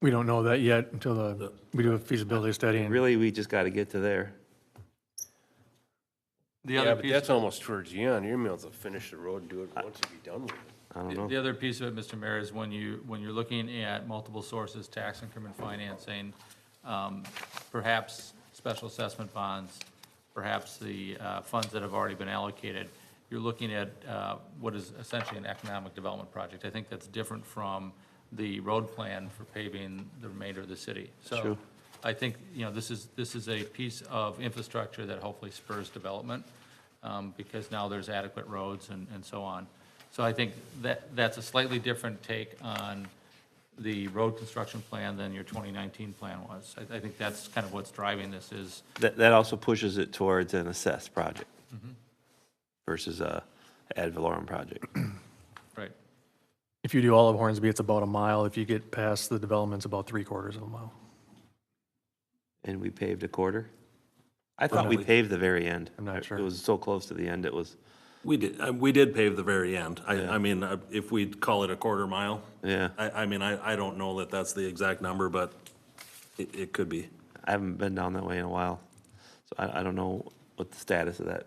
We don't know that yet until we do a feasibility study. And Really, we just gotta get to there. The Yeah, other but piece. that's almost towards the end. You're able to finish the road and do it once you be done with it. I don't know. The other piece of it, Mr. Mayor, is when you're looking at multiple sources, tax increment financing, perhaps special assessment bonds, perhaps the funds that have already been allocated, you're looking at what is essentially an economic development project. I think that's different from the road plan for paving the remainder of the city. So True. I think, you know, this is a piece of infrastructure that hopefully spurs development, because now there's adequate roads and so on. So I think that's a slightly different take on the road construction plan than your 2019 plan was. I think that's kind of what's driving this is, That also pushes it towards an assessed project versus a ad valorem project. right. if you do all of Hornsby, it's about a mile. If you get past the development, it's about 3/4 of a mile. And we paved a quarter? I thought we paved the very end. I'm not sure. It was so close to the end, it was, We did pave the very end. Yeah. I mean, if we call it a quarter mile, yeah. I mean, I don't know that that's the exact number, but it could be. I haven't been down that way in a while, so I don't know what the status of that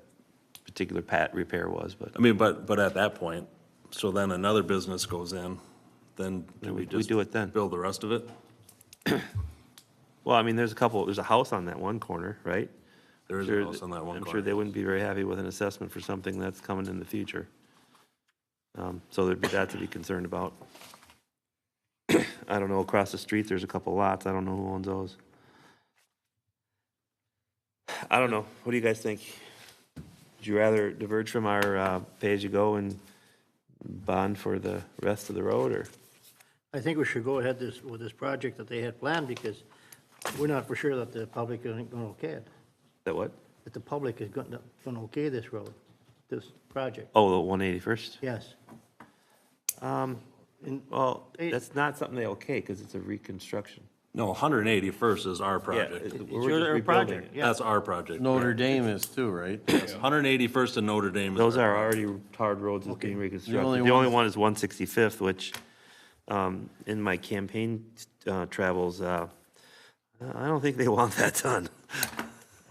particular repair was, but I mean, but at that point, so then another business goes in, then do we we just do it then. build the rest of it? Well, I mean, there's a house on that one corner, right? There is a house on that one I'm corner. sure they wouldn't be very happy with an assessment for something that's coming in the future. So there'd be that to be concerned about. I don't know, across the street, there's a couple lots. I don't know who owns those. I don't know. What do you guys think? Would you rather diverge from our pay-as-you-go and bond for the rest of the road, or? I think we should go ahead with this project that they had planned, because we're not for sure that the public is going to okay it, That what? that the public is going to okay this road, this project. Oh, the 181st? Yes. Well, that's not something they okay, because it's a reconstruction. No, 181st is our project. We're It's just your rebuilding project, it. yeah. That's our project. Notre Dame is too, right? 181st and Notre Dame is Those our are already tarred roads that's being reconstructed. only The only one one is 165th, which, in my campaign travels, I don't think they want that done.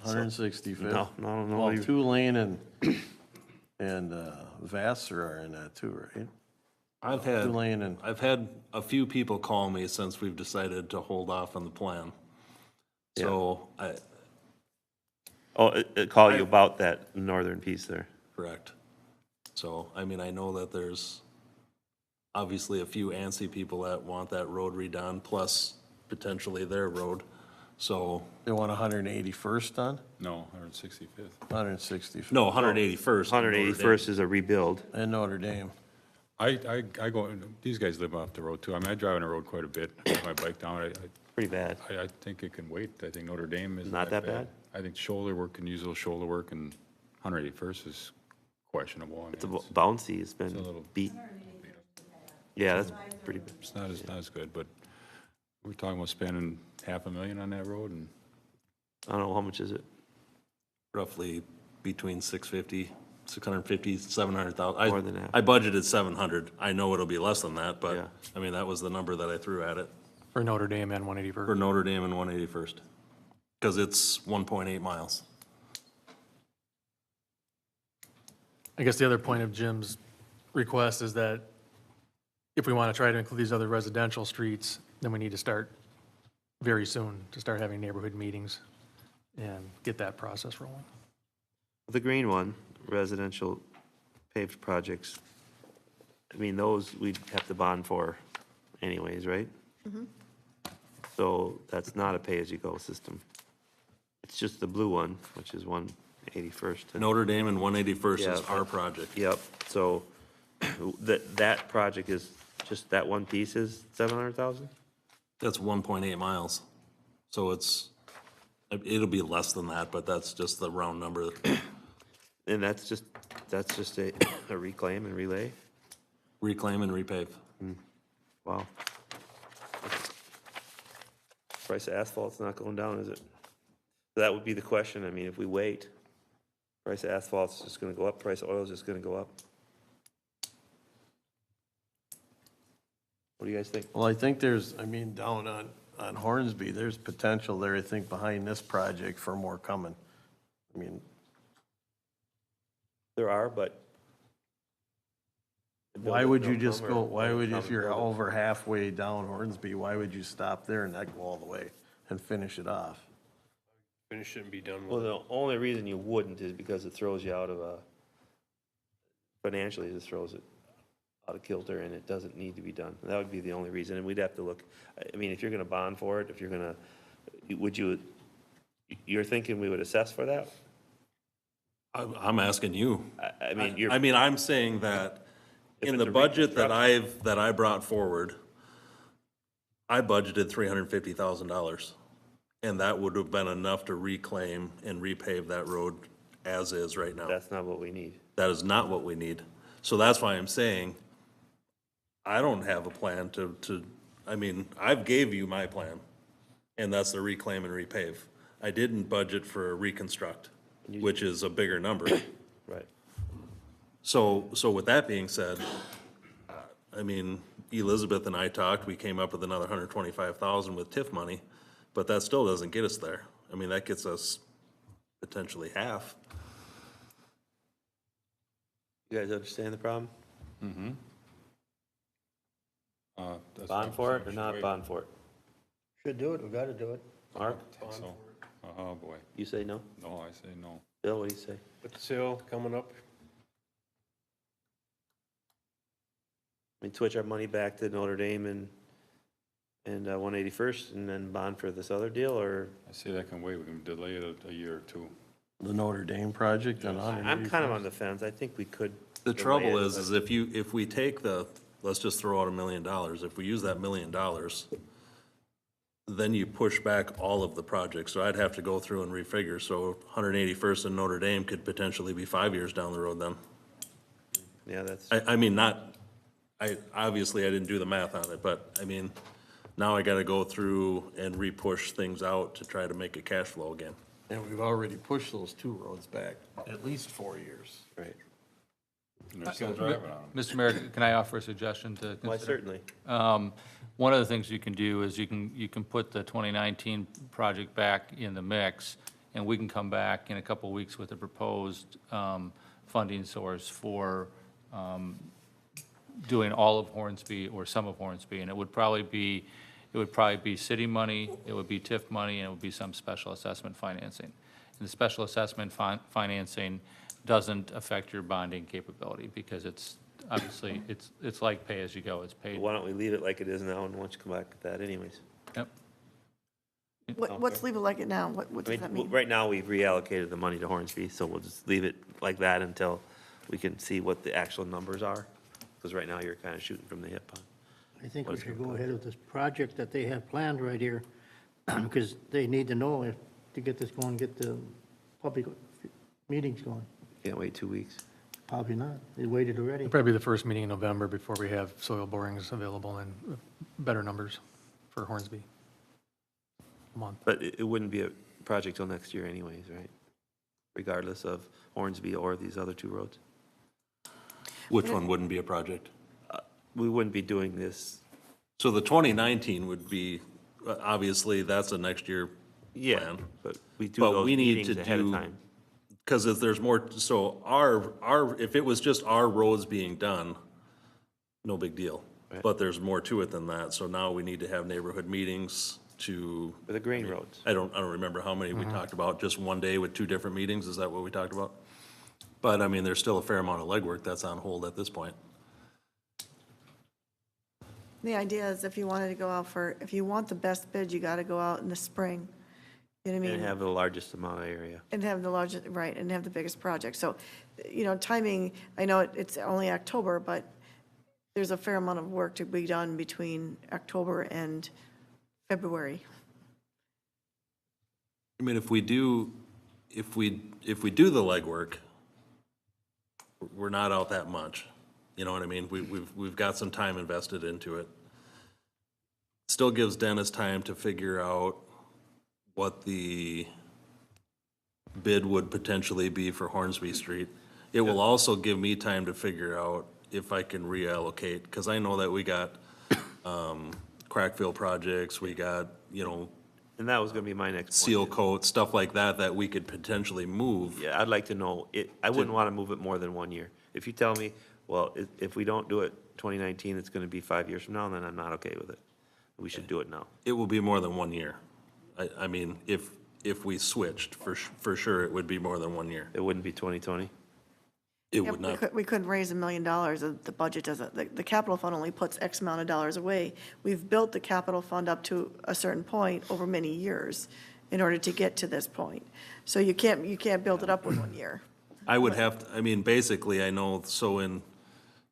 165th. No, I don't know. Well, Tulane and Vassar are in that too, right? Tulane and, I've had a few people call me since we've decided to hold off on the plan. So Call you about that northern piece there. correct. So, I mean, I know that there's obviously a few antsy people that want that road redone, plus potentially their road. So, they want 181st done? No, 165th. 165th. no, 181st. 181st is a rebuild. And Notre Dame. I go, these guys live off the road too. I mean, I drive on the road quite a bit, with my bike down. Pretty bad. I think it can wait. I think Notre Dame is. Not that bad? I think shoulder work, can use a little shoulder work, and 181st is questionable. I mean, It's a bouncy, it's been a little- beat. Yeah, that's pretty bad. It's not as good, but we're talking about spending $500,000 on that road, and I don't know, how much is it? Roughly between 650, 700,000. More than that. I budgeted 700. I know it'll be less than that, Yeah. but, I mean, that was the number that I threw at it For Notre Dame and for 181st. Notre Dame and 181st. Because it's 1.8 miles. I guess the other point of Jim's request is that if we want to try to include these other residential streets, then we need to start very soon to start having neighborhood meetings and get that process rolling. The green one, residential paved projects, I mean, those we'd have to bond for anyways, right? So that's not a pay-as-you-go system. It's just the blue one, which is 181st. Notre Dame and 181st is Yeah. our project. Yep, so that project is, just that one piece is 700,000? That's 1.8 miles. So it'll be less than that, but that's just the round number. And that's just a reclaim and relay? Reclaim and repave. Wow. Price of asphalt's not going down, is it? That would be the question. I mean, if we wait, price of asphalt's just gonna go up, price of oil's just gonna go up. What do you guys think? Well, I think there's, I mean, down on Hornsby, there's potential there, I think, behind this project for more coming. I mean, There are, but. why would you They'll just come or go, why they'll would, come if and you're build it. over halfway down Hornsby, why would you stop there and not go all the way and finish it off? Finish it and be done Well, with it. the only reason you wouldn't is because it throws you out of financially, it just throws it out of kilter, and it doesn't need to be done. That would be the only reason, and we'd have to look, I mean, if you're gonna bond for it, if you're gonna, you're thinking we would assess for that? I'm asking you. I mean, you're. I mean, I'm saying that If in it's the a budget that I brought forward, I budgeted $350,000. And that would have been enough to reclaim and repave that road as is right now. That's not what we need. That is not what we need. So that's why I'm saying, I don't have a plan I mean, I've gave you my plan, and that's the reclaim and repave. I didn't budget for a reconstruct, which is a bigger number. Right. So with that being said, I mean, Elizabeth and I talked, we came up with another 125,000 with TIF money, but that still doesn't get us there. I mean, that gets us potentially half. You guys understand the problem? that's Bond not for so it or much not weight. bond for it? Should do it, we gotta do it. Mark? So, Oh, boy. You say no? No, I say no. Bill, what do you say? With the sale coming up, We switch our money back to Notre Dame and 181st and then bond for this other deal, or? I say that can wait, we can delay it a year or two. The Notre Dame project on I'm kind of on the fence. I think we could. The delay trouble it, is if we take let's just throw out $1 million, if we use that $1 million, then you push back all of the projects, so I'd have to go through and refigure, so 181st and Notre Dame could potentially be 5 years down the road then. Yeah, that's, I mean, obviously I didn't do the math on it, but I mean, now I gotta go through and re-push things out to try to make a cash flow again. And we've already pushed those two roads back at least 4 years. right. And they're still driving on them. Mr. Mayor, can I offer a suggestion to consider? Why, certainly. One of the things you can do is you can put the 2019 project back in the mix, and we can come back in a couple of weeks with a proposed funding source for doing all of Hornsby or some of Hornsby, and it would probably be city money, it would be TIF money, and it would be some special assessment financing. And the special assessment financing doesn't affect your bonding capability, because it's, obviously, it's like pay-as-you-go, it's paid. Why don't we leave it like it is now, and why don't you come back with that anyways? Yep. What's leave it like it now? What I does that mean? right now, we've reallocated the money to Hornsby, so we'll just leave it like that until we can see what the actual numbers are. Because right now, you're kind of shooting from the hip on. I think we should go ahead with this project that they have planned right here, because they need to know to get this going, get the public meetings going. Can't wait 2 weeks. Probably not. They waited already. It'll probably be the first meeting in November before we have soil borings available and better numbers for Hornsby. A month. But it wouldn't be a project till next year anyways, right? Regardless of Hornsby or these other two roads. Which one wouldn't be a project? We wouldn't be doing this. So the 2019 would be, obviously, that's a next year Yeah, plan. but we do But those we need meetings to ahead of do- time. Because if there's more, so if it was just our roads being done, no big deal. Right. But there's more to it than that, so now we need to have neighborhood meetings to, For the grain roads. I don't remember how many we talked about, just one day with 2 different meetings, is that what we talked about? But, I mean, there's still a fair amount of legwork that's on hold at this point. The idea is if you wanted to go out if you want the best bid, you got to go out in the spring. You know what I mean? And have the largest amount of area. And have the largest, right, and have the biggest project. So, timing, I know it's only October, but there's a fair amount of work to be done between October and February. I mean, if we do the legwork, we're not out that much. You know what I mean? We've got some time invested into it. Still gives Dennis time to figure out what the bid would potentially be for Hornsby Street. It will also give me time to figure out if I can reallocate, because I know that we got crack fill projects, we got, And that was gonna be my next point. seal coat, stuff like that, that we could potentially move. Yeah, I'd like to know, I wouldn't wanna move it more than 1 year. If you tell me, well, if we don't do it 2019, it's gonna be 5 years from now, then I'm not okay with it. We should do it now. It will be more than 1 year. I mean, if we switched, for sure, it would be more than 1 year. It wouldn't be 2020. It Yeah, would not. We couldn't raise $1 million, the budget doesn't, the capital fund only puts X amount of dollars away. We've built the capital fund up to a certain point over many years in order to get to this point. So you can't build it up with 1 year. I would have, I mean, basically, I know, so in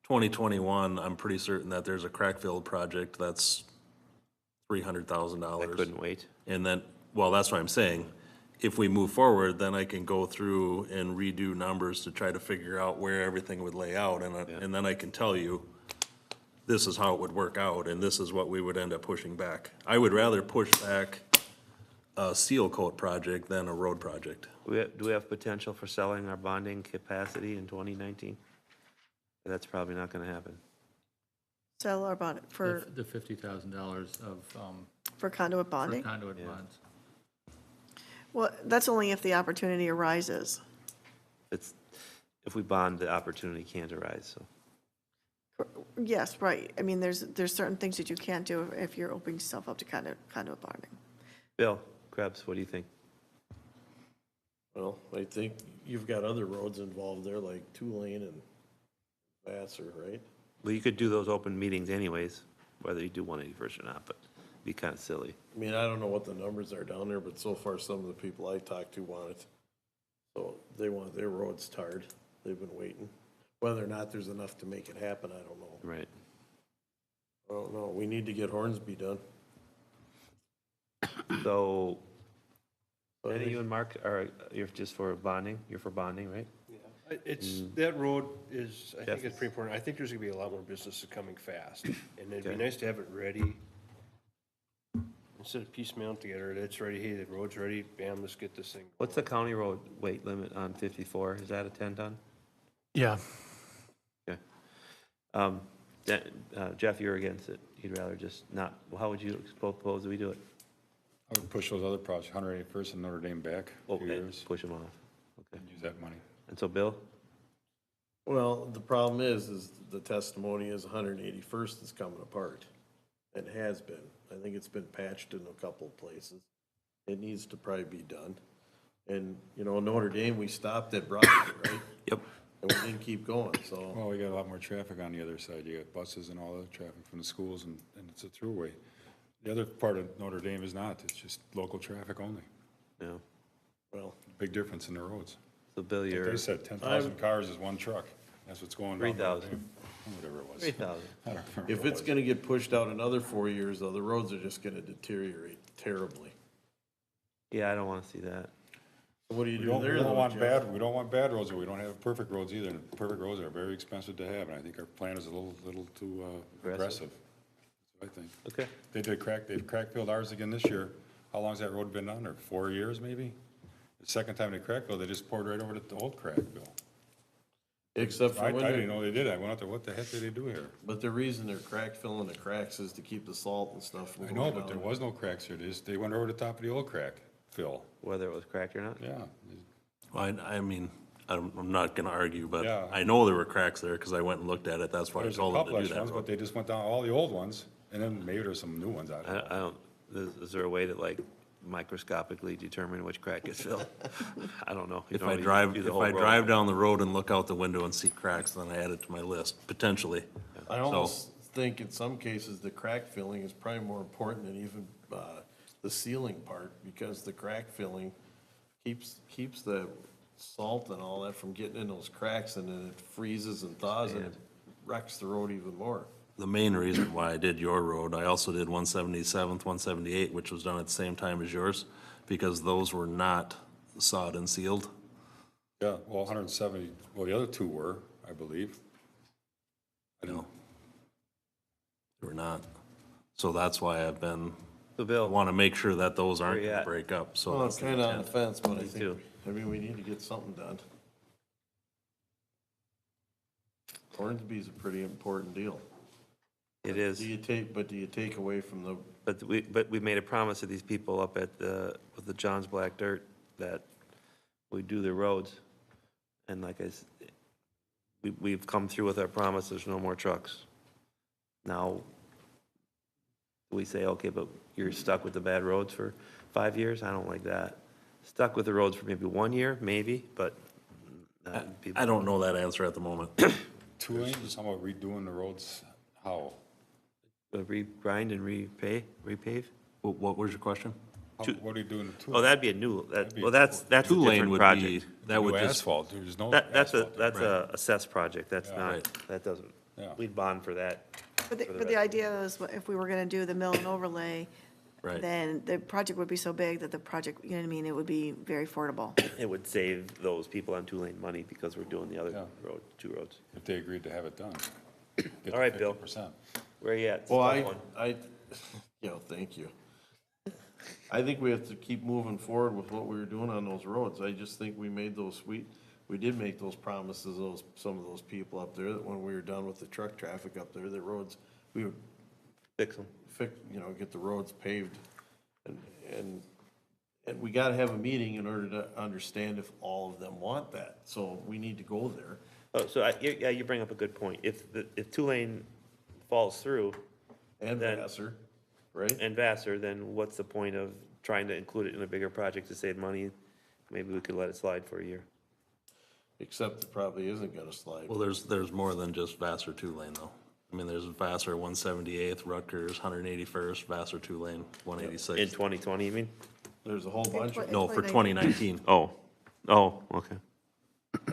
2021, I'm pretty certain that there's a crack fill project that's $300,000. I couldn't wait. And then, well, that's what I'm saying. If we move forward, then I can go through and redo numbers to try to figure out where everything would lay out, and then I can tell you, this is how it would work out, and this is what we would end up pushing back. I would rather push back a seal coat project than a road project. Do we have potential for selling our bonding capacity in 2019? That's probably not gonna happen. Sell our bond for The $50,000 of conduit for bonding? conduit bonds. Well, that's only if the opportunity arises. If we bond, the opportunity can't arise, so. Yes, right. I mean, there's certain things that you can't do if you're opening yourself up to conduit bonding. Bill Krebs, what do you think? Well, I think you've got other roads involved there, like Tulane and Vassar, right? Well, you could do those open meetings anyways, whether you do 181st or not, but it'd be kind of silly. I mean, I don't know what the numbers are down there, but so far, some of the people I talked to want it. So they want their roads tarred. They've been waiting. Whether or not there's enough to make it happen, I don't know. Right. I don't know. We need to get Hornsby done. So, Danny, you and Mark are, you're just for bonding? You're for bonding, right? It's, that road is, I think Jeff? it's pretty important. I think there's gonna be a lot more businesses coming fast. And it'd be Okay. nice to have it ready. Instead of piecemeal together, it's ready, hey, the road's ready, bam, let's get this thing. What's the county road weight limit on 54? Is that a 10-ton? Yeah, Okay. Jeff, you're against it. You'd rather just not, well, how would you propose that we do it? I would push those other projects, 181st and Notre Dame back a Oh, few years, push them off. Okay. and use that money. And so, Bill? Well, the problem is the testimony is 181st is coming apart. It has been. I think it's been patched in a couple of places. It needs to probably be done. And, you know, Notre Dame, we stopped at Brockton, right? Yep. And we didn't keep going, so. Well, we got a lot more traffic on the other side. You got buses and all the traffic from the schools, and it's a throughway. The other part of Notre Dame is not. It's just local traffic only. Yeah. Well, Big difference in the roads. So, Bill, Like you're they said, 10,000 cars is one truck. That's what's going down. 3,000. Notre Dame. Whatever it was. 3,000. I don't remember if what it it's was. gonna get pushed out another 4 years, though, the roads are just gonna deteriorate terribly. Yeah, I don't want to see that. What do you We do don't, there, we don't though, want Jeff? bad, we don't want bad roads, but we don't have perfect roads either. And perfect roads are very expensive to have, and I think our plan is a little too aggressive. That's what I think. Okay. They've crack-filled ours again this year. How long's that road been under? 4 years, maybe? The second time they crack-filled, they just poured right over the old crack-fill. Except for I when didn't they're, know they did. I went out there, what the heck did they do here? but the reason they're crack filling the cracks is to keep the salt and stuff from I going know, but there down. was no cracks here. They went over the top of the old crack-fill. Whether it was cracked or not? Yeah. Well, I mean, I'm not gonna argue, but Yeah. I know there were cracks there because I went and looked at it. That's why I There's a told them couple to do extra that ones, but road. they just went down all the old ones, and then maybe there's some new ones out there. I don't, is there a way to like microscopically determine which crack is filled? I don't know. You If don't I even drive, do the if whole I road. drive down the road and look out the window and see cracks, then I add it to my list, potentially. I almost think in some cases, the crack filling is probably more important than even, the sealing part, because the crack filling keeps the salt and all that from getting in those cracks, and then it freezes and thaws, and it wrecks the road even more. The main reason why I did your road, I also did 177th, 178, which was done at the same time as yours, because those were not sod and sealed. Yeah, well, 170, well, the other two were, I believe. I No. They were not. So that's why I've been, So, I Bill, want to make sure that those aren't Where you going at? to break up, so. Well, I'm that's the kinda on the intent. fence, but I Me think, too. I mean, we need to get something done. Hornsby's a pretty important deal. it is. Do you take away from the, But we made a promise to these people up at the, with the John's Black Dirt that we do their roads. And like we've come through with our promise, there's no more trucks. Now, we say, okay, but you're stuck with the bad roads for 5 years? I don't like that. Stuck with the roads for maybe 1 year, maybe, but. I don't know that answer at the moment. Two lanes, is talking about redoing the roads, how? Regrind and repave? What was your question? What are you doing to two? Oh, that'd be a new, be well, that's a Two-lane different would be, project. that would New just, asphalt, there's no That's asphalt. a assessed project, that's Yeah. not, Right. that doesn't, Yeah. we'd bond for that. But the, For the but the idea is, if we were gonna do the mill and overlay, right. then the project would be so big that the project, you know what I mean, it would be very affordable. It would save those people on two-lane money because we're doing the other Yeah. road, two roads. If they agreed to have it done. Get All right, the Bill. 50%. Where are you at? It's a well, tough one. thank you. I think we have to keep moving forward with what we were doing on those roads. I just think we made those, we did make those promises, some of those people up there, that when we were done with the truck traffic up there, the roads, we would Fix them. get the roads paved. And we gotta have a meeting in order to understand if all of them want that. So we need to go there. Oh, so yeah, you bring up a good point. If two-lane falls through And Then- Vassar, right? and Vassar, then what's the point of trying to include it in a bigger project to save money maybe we could let it slide for a year. Except it probably isn't gonna slide. Well, there's more than just Vassar two-lane though. I mean, there's Vassar 178th, Rutgers 181st, Vassar two-lane In 186th. 2020, you mean? There's a whole bunch of, No, for 2019. Oh, okay.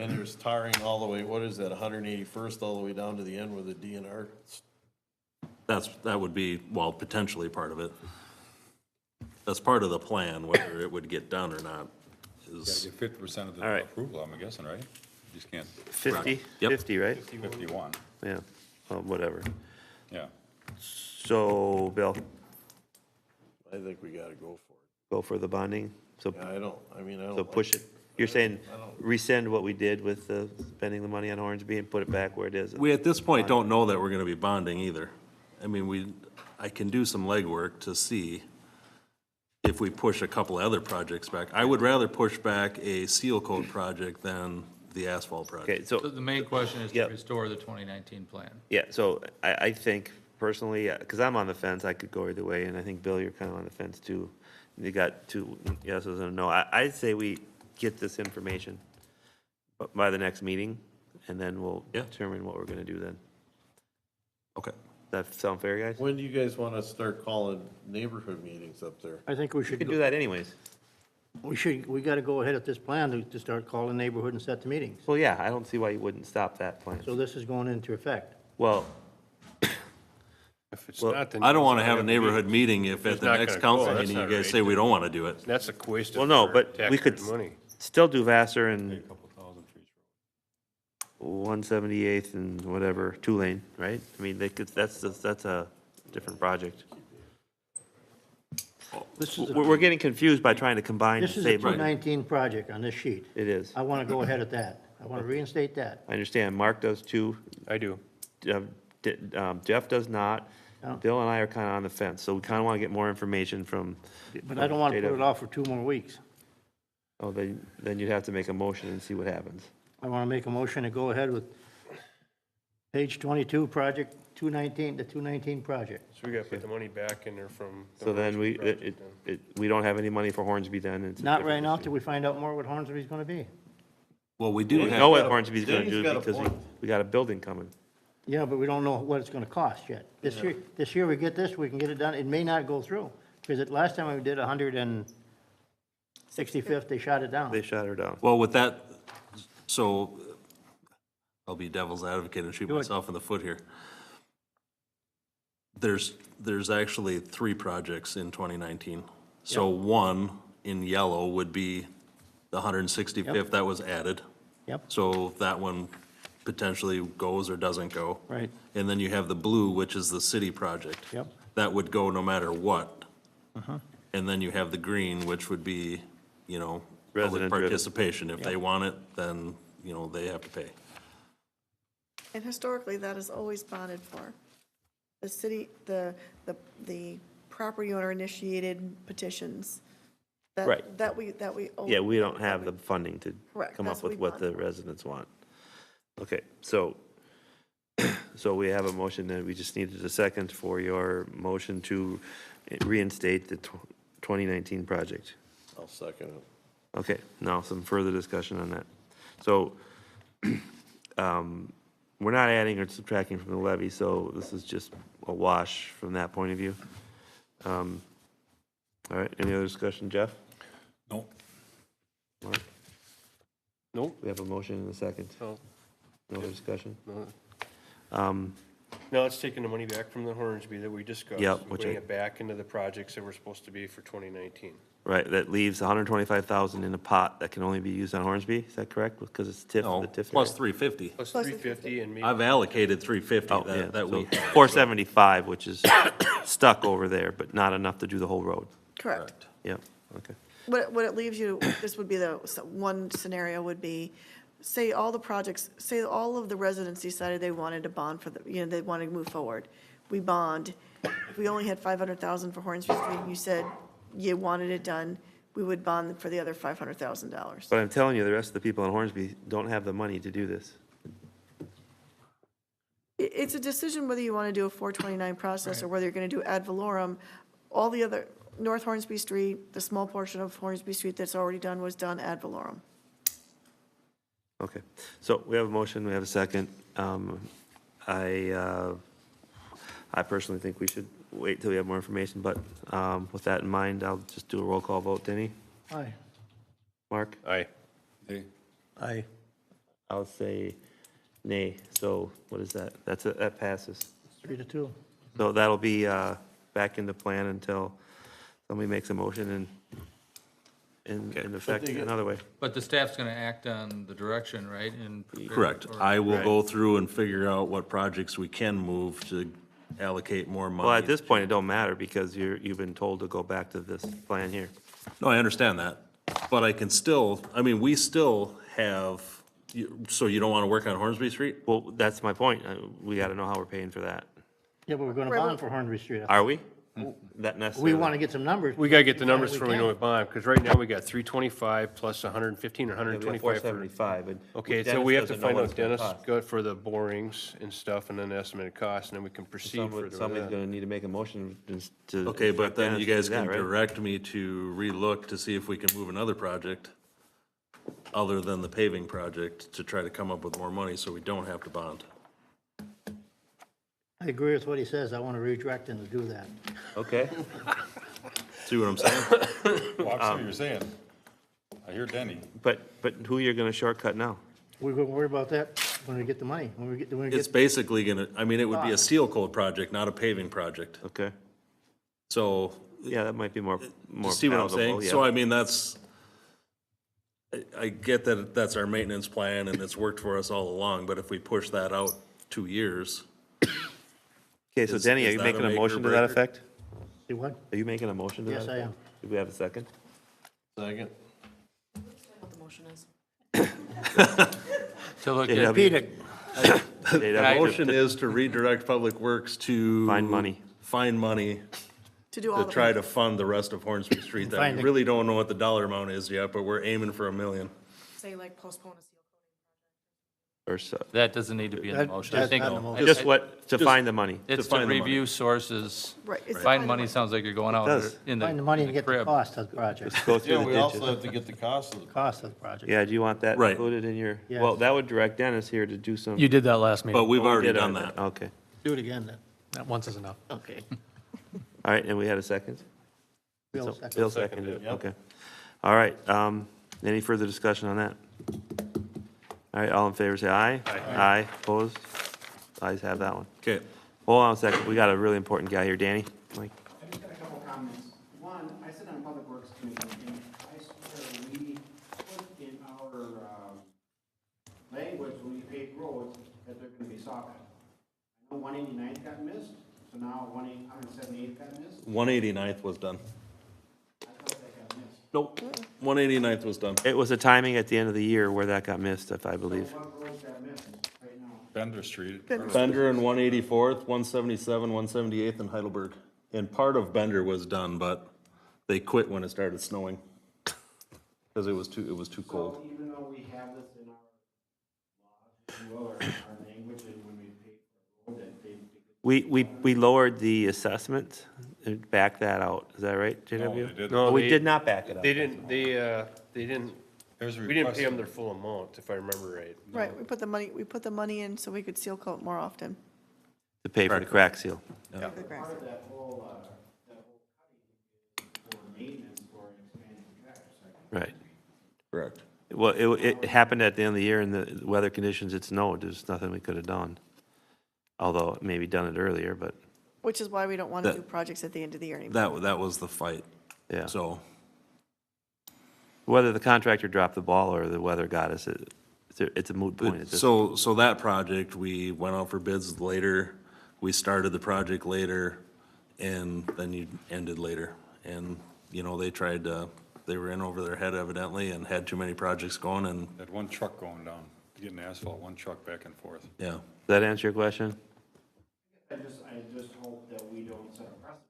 and there's tarring all the way, what is that, 181st all the way down to the end where the DNR? That would be, well, potentially part of it. That's part of the plan, whether it would get done or not Gotta is, get 50% of All right. the approval, I'm guessing, right? You just can't, 50? Yep. 50, right? 51, Yeah, well, whatever. yeah. So, Bill, I think we gotta go for it. go for the bonding? So, Yeah, I don't. so push it. You're saying I don't- rescind what we did with spending the money on Hornsby and put it back where it is? we at this point don't know that we're gonna be bonding either. I mean, I can do some legwork to see if we push a couple other projects back. I would rather push back a seal coat project than the asphalt project. Okay, so, The main question is to Yep. restore the 2019 plan. yeah, so I think personally, because I'm on the fence, I could go either way, and I think, Bill, you're kind of on the fence too. You got two yeses and a no. I'd say we get this information by the next meeting, and then we'll Yeah. determine what we're gonna do then. Okay. Does that sound fair, guys? When do you guys wanna start calling neighborhood meetings up there? I think we We should, can do that anyways. we got to go ahead with this plan to start calling neighborhood and set the meetings. Well, yeah, I don't see why you wouldn't stop that plan. So this is going into effect. Well, If it's Well, not, then. I don't you wanna just have a have meeting. neighborhood meeting if at It's the not next gonna go, council that's meeting you not guys right. say we don't wanna do it. That's a waste of. well, no, our but we could taxpayers' money. still do Vassar A and couple thousand trees. 178th and whatever, two-lane, right? I mean, that's a different project. This is, We're getting confused by trying to combine the this is a same. 219 project on this sheet. It is. I want to go ahead at that. I want to reinstate that. I understand. Mark does too. I do. Jeff does not. Yeah. Bill and I are kind of on the fence, so we kind of want to get more information from. But I don't want to put JW. it off for 2 more weeks. Oh, then you'd have to make a motion and see what happens. I want to make a motion to go ahead with page 22, project 219, the 219 project. So we gotta put the money back in there from. the So then we, Hornsby project then. we don't have any money for Hornsby then. It's a Not different right now issue. till we find out more what Hornsby's going to be. Well, we do We have. know what Hornsby's gonna Danny's do got a because point. we got a building coming. Yeah, but we don't know what it's going to cost yet. This year we get this, we can get it done. It may not go through, because last time we did 165th, they shot it down. They shot her down. Well, with that, so I'll be devil's advocate and shoot Do it. myself in the foot here. There's actually 3 projects in 2019. So one in yellow would be the 165th that was added. Yep, So that one potentially goes or doesn't go. right, And then you have the blue, which is the city project. yep. That would go no matter what. And then you have the green, which would be, public Resident-driven. participation. If they want it, then, they have to pay. And historically, that is always bonded for. The city, the property owner initiated petitions. Right. That we. Yeah, we don't have the funding to Correct, come that's up what with we what the want. residents want. Okay, so, so we have a motion, and we just needed a second for your motion to reinstate the 2019 project. I'll second it. Okay, now some further discussion on that. So, we're not adding or subtracting from the levy, so this is just a wash from that point of view. All right, any other discussion, Jeff? No, Mark? Nope. We have a motion and a second. No. No other discussion? No. Um, Now it's taking the money back from the Hornsby that we discussed. Yep, and which Putting I- it back into the projects that were supposed to be for 2019. Right, that leaves 125,000 in a pot that can only be used on Hornsby, is that correct? Because it's TIF, No, the TIF. plus area. 350. Plus Plus the 350 and maybe. I've allocated 350 Oh, yeah, that so we. 475, which is stuck over there, but not enough to do the whole road. Correct. Yep, okay. What it leaves you, this would be one scenario would be, say all of the residents decided they wanted to bond for they wanted to move forward. We bond. If we only had 500,000 for Hornsby Street, and you said you wanted it done, we would bond for the other $500,000. But I'm telling you, the rest of the people in Hornsby don't have the money to do this. It's a decision whether you want to do a 429 process or whether you're going to do ad valorem. All the North Hornsby Street, the small portion of Hornsby Street that's already done was done ad valorem. Okay, so we have a motion, we have a second. I personally think we should wait till we have more information, but with that in mind, I'll just do a roll call vote. Denny? Aye. Mark? Aye. Hey, Aye. I'll say nay, so what is that? That passes. 3-2. So that'll be back in the plan until somebody makes a motion in effect another way. But the staff's going to act on the direction, right? And prepare- Correct. or- I will Right. go through and figure out what projects we can move to allocate more money. Well, at this point, it don't matter because you've been told to go back to this plan here. No, I understand that, but I can still, I mean, we still have, so you don't want to work on Hornsby Street? Well, that's my point. We got to know how we're paying for that. Yeah, but we're gonna bond for Hornsby Street. Are we? That We necessarily? wanna get some numbers. We gotta get the numbers We from we know can. what bond, because right now we got 325 plus 115 or Yeah, we have 125 for. 475, but Okay, so Dennis we have to doesn't know find what out it's gonna Dennis cost. got for the borings and stuff, and then the estimated cost, and then we can proceed further with Somebody's that. gonna need to make a motion to. Okay, but instruct then Dennis you to guys do that, can right? direct me to relook to see if we can move another project other than the paving project to try to come up with more money so we don't have to bond. I agree with what he says. I wanna redirect him to do that. Okay, See what I'm saying? well, I see what you're saying. I hear Denny. but who you're gonna shortcut now? We're gonna worry about that when we get the money, when we It's get, basically gonna, I mean, it would be a seal coat project, not a paving project. Okay, So, yeah, that might be more see what I'm saying? palatable, So yeah. I mean, I get that that's our maintenance plan and it's worked for us all along, but if we push that out 2 years, Okay, so is- Denny, are is you that making a a make or motion to that breaker? effect? see what? Are you making a motion to that Yes, I effect? am. Do we have a second? Second. What the motion is. To look JW. at, Repeat it. the JW. motion is to redirect Public Works to. Find money. Find money To do all to the. try to fund the rest of Hornsby Street. That Find we the- really don't know what the dollar amount is yet, but we're aiming for $1 million. Say like postpone a seal Or so, that doesn't need to be in the That- motion. I that's think not in the motion. just what, to find the money? it's to to find the money. review sources. Right, it's to Find find the money money. sounds like you're going out does. in the Find the money in to the get the crib. cost of the project, Go through Yeah, the we also ditches. have to get the cost of the. cost of the project. Yeah, do you want that Right. included in your, Yes. well, that would direct Dennis here to do some. You did that last meeting. But we've already did done already. that. Okay, Do it again then. That once is enough. Okay. all right, and we had a second? Bill, So second. Bill seconded it, Yep. okay. All right, any further discussion on that? All right, all in favor, say aye. Aye, opposed? Ayes have that one. Okay. Hold on a second, we got a really important guy here, Danny. Mike? I just got a couple comments. One, I sit on Public Works Committee, and I swear we put in our language when we paved roads that they're gonna be saw cut. I know 189th got missed, so now 178th got missed. 189th was done. I thought that got missed. Nope, 189th was done. It was a timing at the end of the year where that got missed, if I So believe. what roads got missed right now? Bender Street. Bender and 184th, 177, 178th, and Heidelberg. And part of Bender was done, but they quit when it started snowing. Because it was too cold. So even though we have this in our laws, if you will, or our language, and when we pay for a road, that they We lowered the assessment and backed that out, is that right, No, JW? they didn't. No, We they- did not back it up. They didn't, they didn't, There's a we didn't request. pay them their full amount, if I remember right. Right, we put the money in so we could seal coat more often. To pay for the crack seal. The grass. part of that whole cutting is for maintenance for an expanding tractor cycle. Right. Correct. Well, it happened at the end of the year and the weather conditions, it snowed, there's nothing we could have done. Although, maybe done it earlier, but, Which is why we don't want to That- do projects at the end of the year anymore. That was the fight. yeah. So, Whether the contractor dropped the ball or the weather got us, it's a moot point at this. so that project, we went out for bids later, we started the project later, and then you ended later. And, you know, they were in over their head evidently and had too many projects going and, Had one truck going down, getting asphalt, one truck back and forth. yeah. Does that answer your question? I just hope that we don't set a precedent.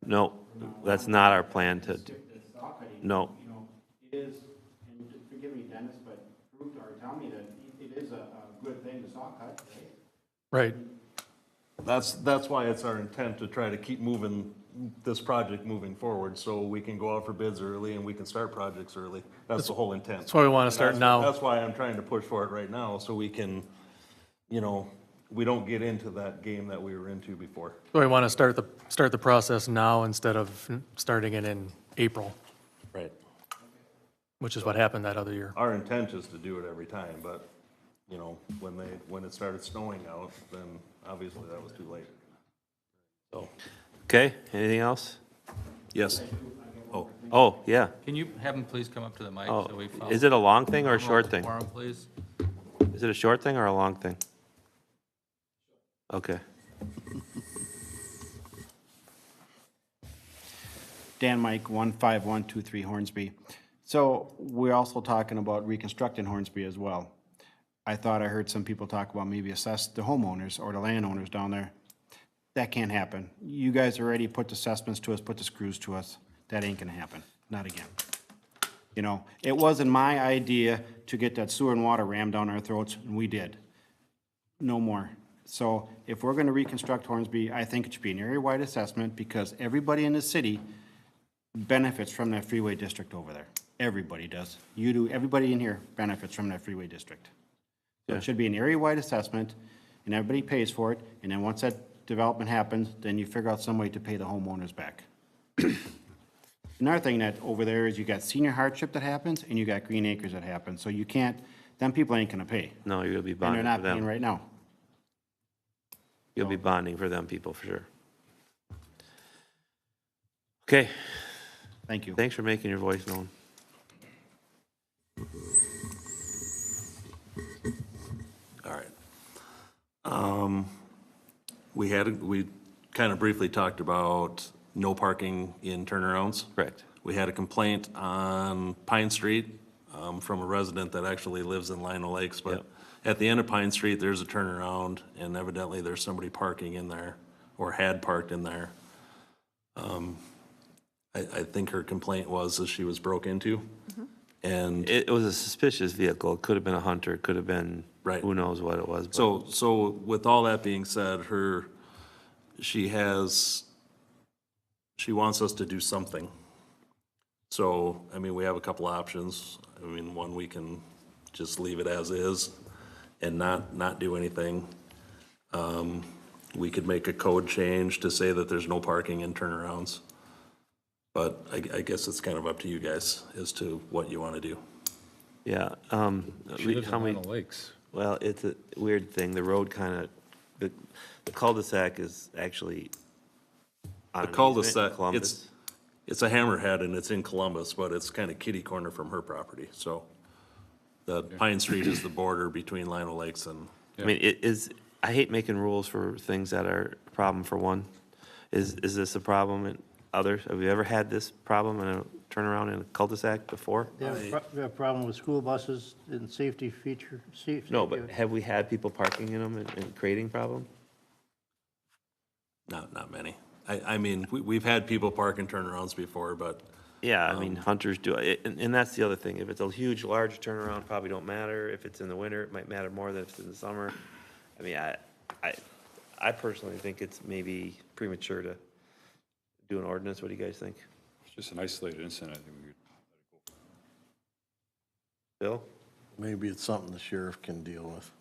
No, that's not our plan to, Skip this saw cutting. no. You know, it is, and forgive me, Dennis, but prove or tell me that it is a good thing to saw cut, right? Right. That's why it's our intent to try to keep moving this project moving forward, so we can go out for bids early and we can start projects early. That's the whole intent. That's why we want to start now. That's why I'm trying to push for it right now, so we can, you know, we don't get into that game that we were into before. So we want to start the process now instead of starting it in April, Right. which is what happened that other year. Our intent is to do it every time, but, you know, when it started snowing out, then obviously that was too late. So, Okay, anything else? yes. Oh, Oh, yeah. Can you have him please come up to the mic Oh, so we follow? is it a long thing or a short thing? Quorum, please. Is it a short thing or a long thing? Okay. Dan Mike, 15123 Hornsby. So we're also talking about reconstructing Hornsby as well. I thought I heard some people talk about maybe assess the homeowners or the landowners down there. That can't happen. You guys already put the assessments to us, put the screws to us. That ain't gonna happen, not again. You know, it wasn't my idea to get that sewer and water rammed down our throats, and we did. No more. So if we're gonna reconstruct Hornsby, I think it should be an area-wide assessment, because everybody in the city benefits from that freeway district over there. Everybody does. You do, everybody in here benefits from that freeway district. So it should be an area-wide assessment, and everybody pays for it, and then once that development happens, then you figure out some way to pay the homeowners back. Another thing that over there is you got senior hardship that happens, and you got green acres that happen, so you can't, them people ain't gonna pay, No, you're gonna be and they're bonding for not paying them. right now. You'll be bonding for them people, for sure. Okay, Thank you. thanks for making your voice known. All right. We kind of briefly talked about no parking in turnarounds. Correct. We had a complaint on Pine Street from a resident that actually lives in Lino Lakes, but Yep. at the end of Pine Street, there's a turnaround, and evidently there's somebody parking in there, or had parked in there. I think her complaint was that she was broke into, and It was a suspicious vehicle. It could have been a Hunter, it could have been, Right. who knows what it was. but- so with all that being said, she wants us to do something. So, I mean, we have a couple options. I mean, one, we can just leave it as is and not do anything. We could make a code change to say that there's no parking in turnarounds. But I guess it's kind of up to you guys as to what you want to do. Yeah, She lives how in many, Lino Lakes. well, it's a weird thing. The road kind of, the cul-de-sac is actually on The an easement in cul-de-sac, Columbus. it's a hammerhead and it's in Columbus, but it's kind of kitty corner from her property, so. The Pine Street is the border between Lino Lakes and, I mean, it is, I hate making rules for things that are a problem for one. Is this a problem in others? Have you ever had this problem in a turnaround in a cul-de-sac before? They have a problem with school buses and safety feature, safety. No, but have we had people parking in them and creating problem? not many. I mean, we've had people park in turnarounds before, but Yeah, I mean, hunters do, and that's the other thing. If it's a huge, large turnaround, probably don't matter. If it's in the winter, it might matter more than if it's in the summer. I mean, I personally think it's maybe premature to do an ordinance. What do you guys think? It's just an isolated incident, I think we could. Bill? Maybe it's something the sheriff can deal with.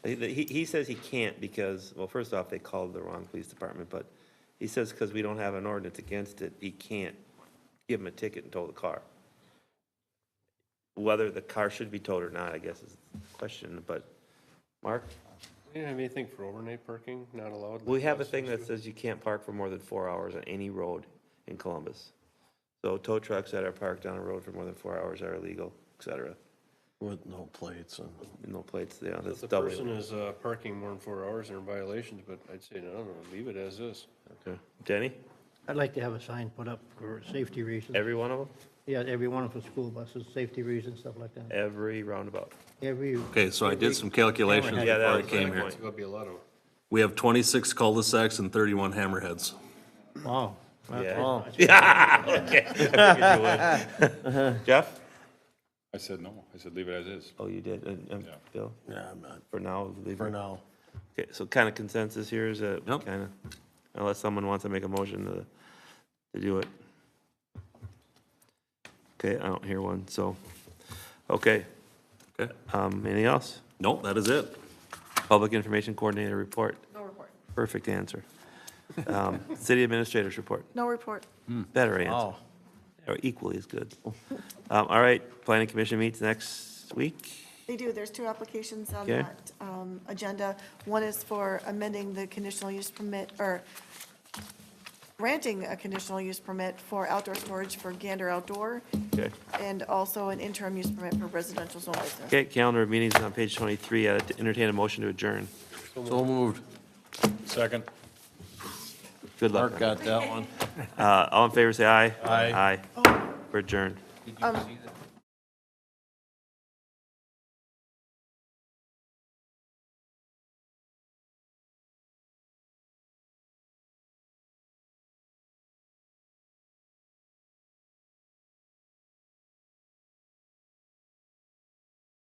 He says he can't because, well, first off, they called the wrong police department, but he says because we don't have an ordinance against it, he can't give him a ticket and tow the car. Whether the car should be towed or not, I guess is the question, but, Mark? You don't have anything for overnight parking, not allowed? We have a thing that says you can't park for more than 4 hours on any road in Columbus. So tow trucks that are parked on a road for more than 4 hours are illegal, et cetera. With no plates and. No plates, yeah, that's If the double. person is parking more than 4 hours, they're in violations, but I'd say no, leave it as is. Okay. Jenny? I'd like to have a sign put up for safety reasons. Every one of them? Yeah, every one for school buses, safety reasons, stuff like that. Every roundabout. Every. okay, so I did some calculations Yeah, that before I was came my here. point. It's gonna be a lot of them. We have 26 cul-de-sacs and 31 hammerheads. Wow. Yeah. Yeah, okay. I figured you would. Jeff? I said no, I said leave it as is. Oh, you did, and Yeah. Bill? Yeah, I'm not, For now, leave for it. now. Okay, so kind of consensus here is that Yep. kind of, unless someone wants to make a motion to to do it? Okay, I don't hear one, so, okay. Okay. Anything else? Nope, that is it. Public Information Coordinator report. No report. Perfect answer. City Administrator's report. No report. Better answer. Or equally as good. All right, Planning Commission meets next week. They do, there's 2 applications on Okay. that agenda. One is for amending the conditional use permit, or granting a conditional use permit for outdoor storage for Gander Outdoor, Okay. and also an interim use permit for residential zone business. Okay, calendar of meetings on page 23. I'd entertain a motion to adjourn. So moved. Second. Good luck. Mark got that one. All in favor, say aye. Aye. Aye. We're adjourned.